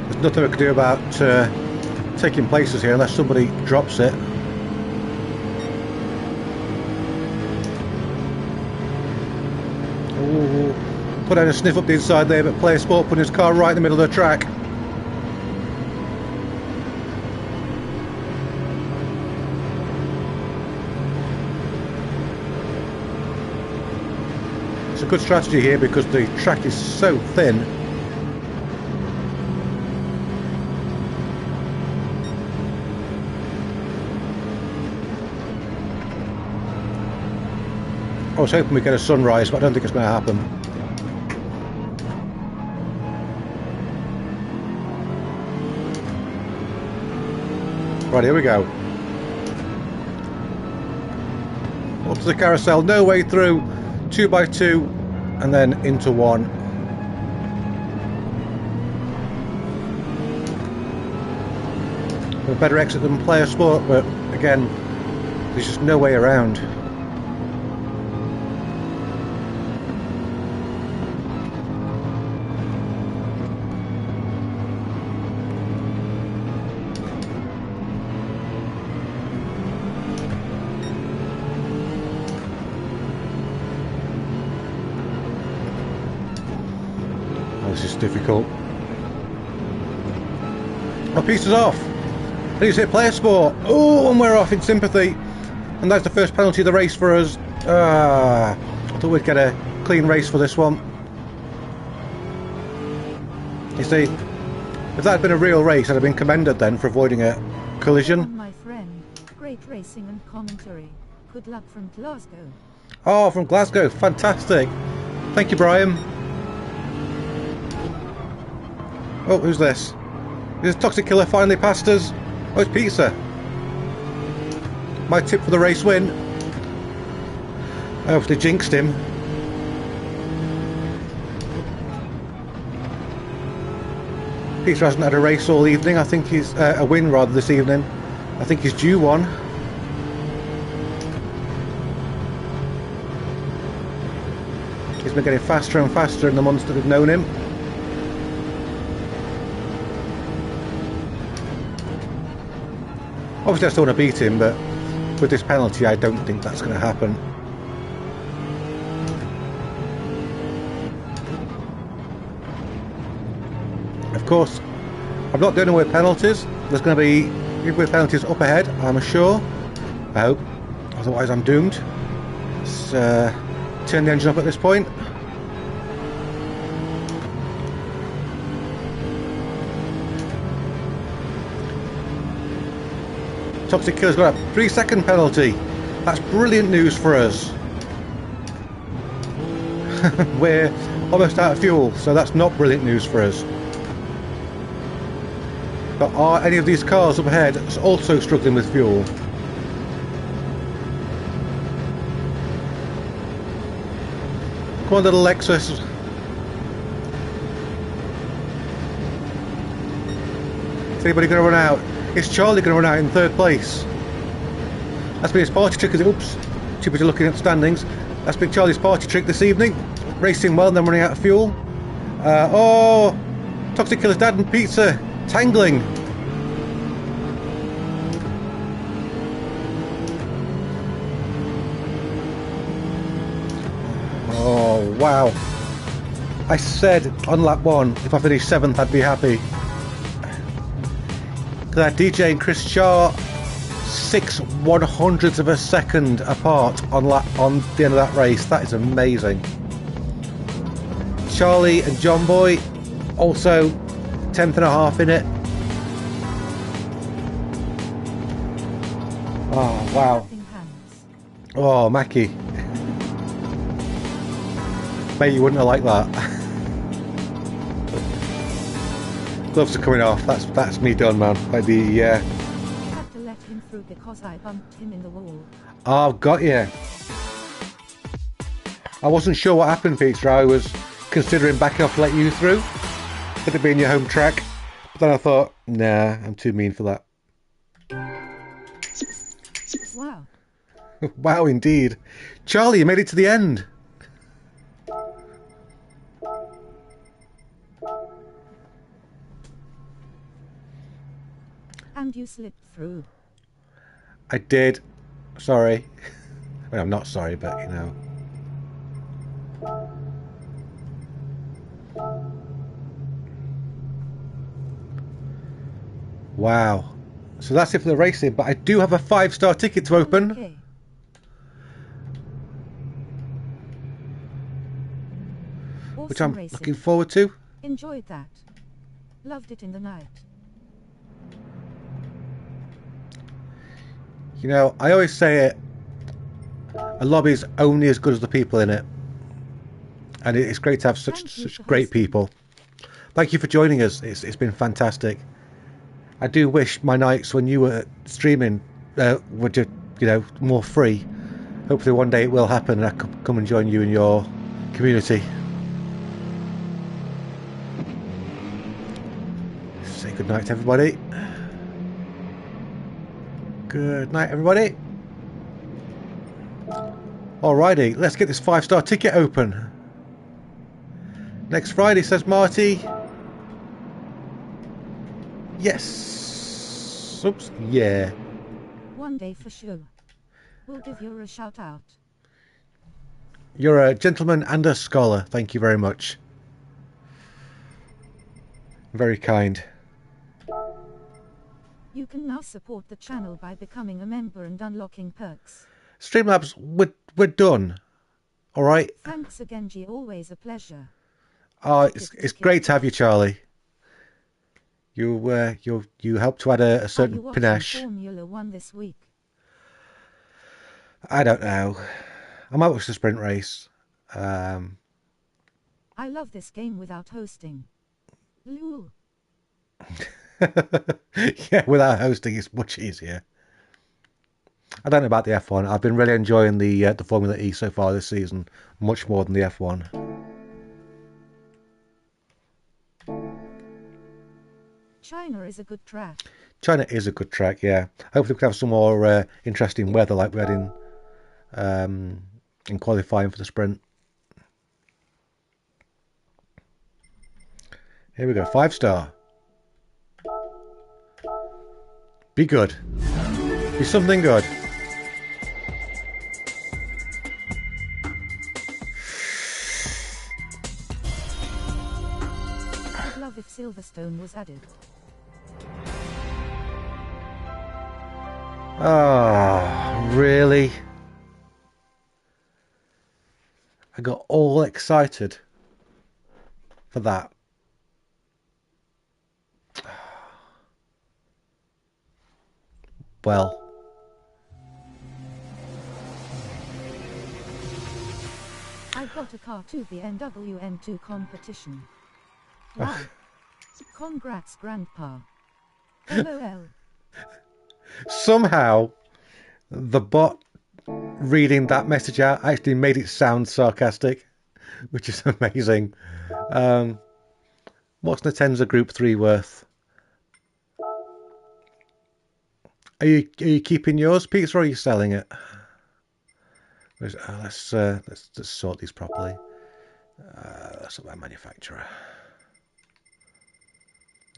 There's nothing we can do about taking places here unless somebody drops it. Ooh, put out a sniff up the inside there, but Player Sport putting his car right in the middle of the track. It's a good strategy here because the track is so thin. I was hoping we get a sunrise, but I don't think it's going to happen. Right, here we go. Up to the carousel, no way through, 2x2, and then into one. A better exit than Player Sport, but again, there's just no way around. This is difficult. My piece is off. Please hit Player Sport. Oh, and we're off in sympathy. And that's the first penalty of the race for us. I thought we'd get a clean race for this one. You see, if that had been a real race, I'd have been commended then for avoiding a collision. My friend, great racing and commentary. Good luck from Glasgow. Oh, from Glasgow. Fantastic. Thank you, Brian. Oh, who's this? Is Toxic Killer finally passed us? Oh, it's Pizza. My tip for the race win. I obviously jinxed him. Pizza hasn't had a race all evening. I think he's a win rather this evening. I think he's due one. He's been getting faster and faster in the months that we've known him. Obviously I still want to beat him, but with this penalty I don't think that's going to happen. Of course, I'm not doing away with penalties. There's going to be with penalties up ahead, I'm sure. I hope. Otherwise I'm doomed. Let's turn the engine up at this point. Toxic Killer's got a 3-second penalty. That's brilliant news for us. We're almost out of fuel, so that's not brilliant news for us. But are any of these cars up ahead also struggling with fuel? Come on, little Lexus. Is anybody going to run out? Is Charlie going to run out in third place? That's been his party trick. Oops, too busy looking at the standings. That's been Charlie's party trick this evening. Racing well and then running out of fuel. Oh, Toxic Killer's dad and Pizza tangling. Oh, wow. I said on lap 1, if I finished 7th, I'd be happy. That DJ and Chris Shaw 6/100ths of a second apart on the end of that race. That is amazing. Charlie and John Boy also 10th and a half in it. Oh wow. Oh Mackie. Mate, you wouldn't have liked that. Gloves are coming off. That's me done, man. Like the You have to let him through because I bumped him in the wall. Oh, got you. I wasn't sure what happened, Peter. I was considering backing off to let you through. Could it be in your home track? But then I thought, nah, I'm too mean for that. Wow. Wow, indeed. Charlie, you made it to the end. And you slipped through. I did. Sorry. Well, I'm not sorry, but you know. Wow. So that's it for the racing, but I do have a 5-star ticket to open. Okay. Which Awesome I'm racing. looking forward to. Enjoyed that. Loved it in the night. You know, I always say it, a lobby is only as good as the people in it. And it's great to have such great people. Thank you for joining us. It's been fantastic. I do wish my nights when you were streaming were just, you know, more free. Hopefully one day it will happen and I can come and join you in your community. Say good night to everybody. Good night, everybody. Alrighty, let's get this 5-star ticket open. Next Friday, says Marty. Yes. Oops. Yeah. One day for sure. We'll give you a shout out. You're a gentleman and a scholar. Thank you very much. Very kind. You can now support the channel by becoming a member and unlocking perks. Streamlabs, we're done. All right. Thanks again, G. Always a pleasure. Oh, it's great to have you, Charlie. You helped to add a certain panache. Formula 1 this week? I don't know. I might watch the sprint race. I love this game without hosting. Lul. Yeah, without hosting, it's much easier. I don't know about the F1. I've been really enjoying the Formula E so far this season, much more than the F1. China is a good track. China is a good track, yeah. Hopefully we can have some more interesting weather like we had in qualifying for the sprint. Here we go, 5-star. Be good. Be something good. I'd love if Silverstone was added. Ah, really? I got all excited for that. Well, I got a car to the NWM2 competition. Wow. Congrats, Grandpa. LOL. somehow the bot reading that message out actually made it sound sarcastic, which is amazing. What's Natenza Gr3 worth? Are you keeping yours, Peter, or are you selling it? Let's just sort these properly. That's about manufacturer.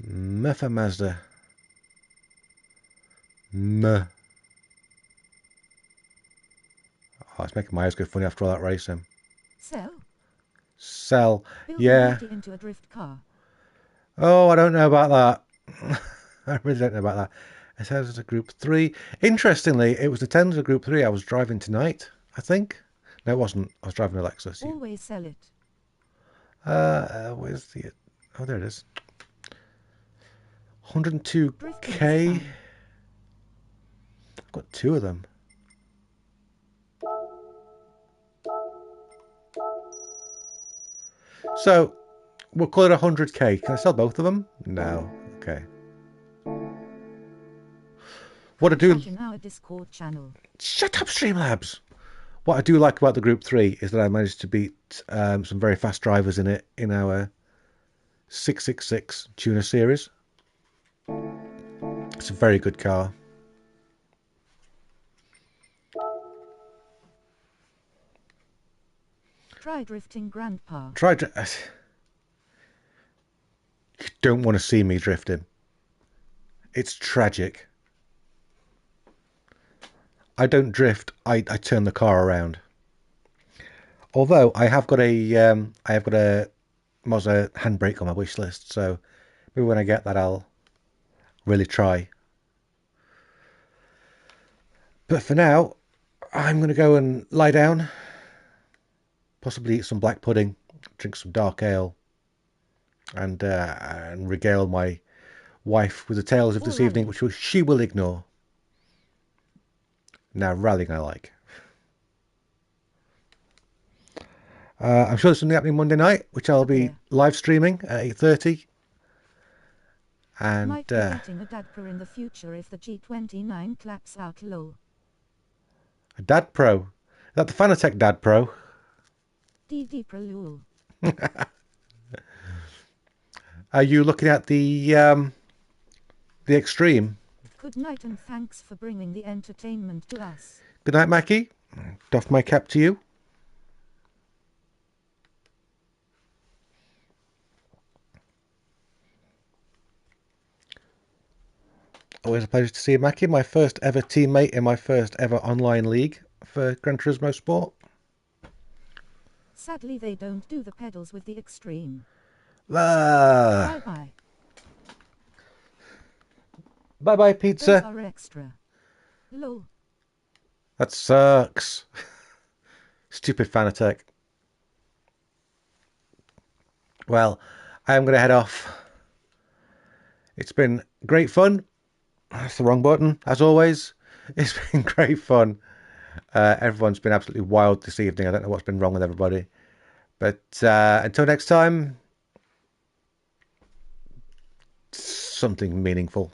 Murphy Mazda. Oh, it's making my eyes go funny after all that racing. Sell. Yeah. Into a drift car. Oh, I don't know about that. I really don't know about that. It says it's a Group 3. Interestingly, it was the Tenza Group 3 I was driving tonight, I think. No, it wasn't. I was driving a Lexus. Always sell it. Where's the... Oh, there it is. Drifting 102k. is fun. I've got two of them. So, we'll call it 100k. Can I sell both of them? No. Okay. What I do... Chat in our Discord channel. Shut up, Streamlabs! What I do like about the Group 3 is that I managed to beat some very fast drivers in it in our 666 tuner series. It's a very good car. Try drifting, Grandpa. You don't want to see me drifting. It's tragic. I don't drift. I turn the car around. Although I have got a Mazda handbrake on my wish list, so maybe when I get that I'll really try. But for now, I'm going to go and lie down, possibly eat some black pudding, drink some dark ale, and regale my wife with the tales of this evening, which she will ignore. Now, rallying I like. I'm sure there's something happening Monday night, which I'll be live streaming at 8:30. And might be getting a dad pro in the future if the G29 claps out low. A Dad Pro? Is that the Fanatec Dad Pro? DD Pro lol. Are you looking at the Extreme? Good night and thanks for bringing the entertainment to us. Good night, Mackie. Doff my cap to you. Always a pleasure to see you, Mackie. My first ever teammate in my first ever online league for Gran Turismo Sport. Sadly, they don't do the pedals with the Extreme. Bye-bye. Bye-bye, pizza. Those are extra. Lol. That sucks. Stupid Fanatec. Well, I am going to head off. It's been great fun. That's the wrong button, as always. It's been great fun. Everyone's been absolutely wild this evening. I don't know what's been wrong with everybody. But until next time, something meaningful.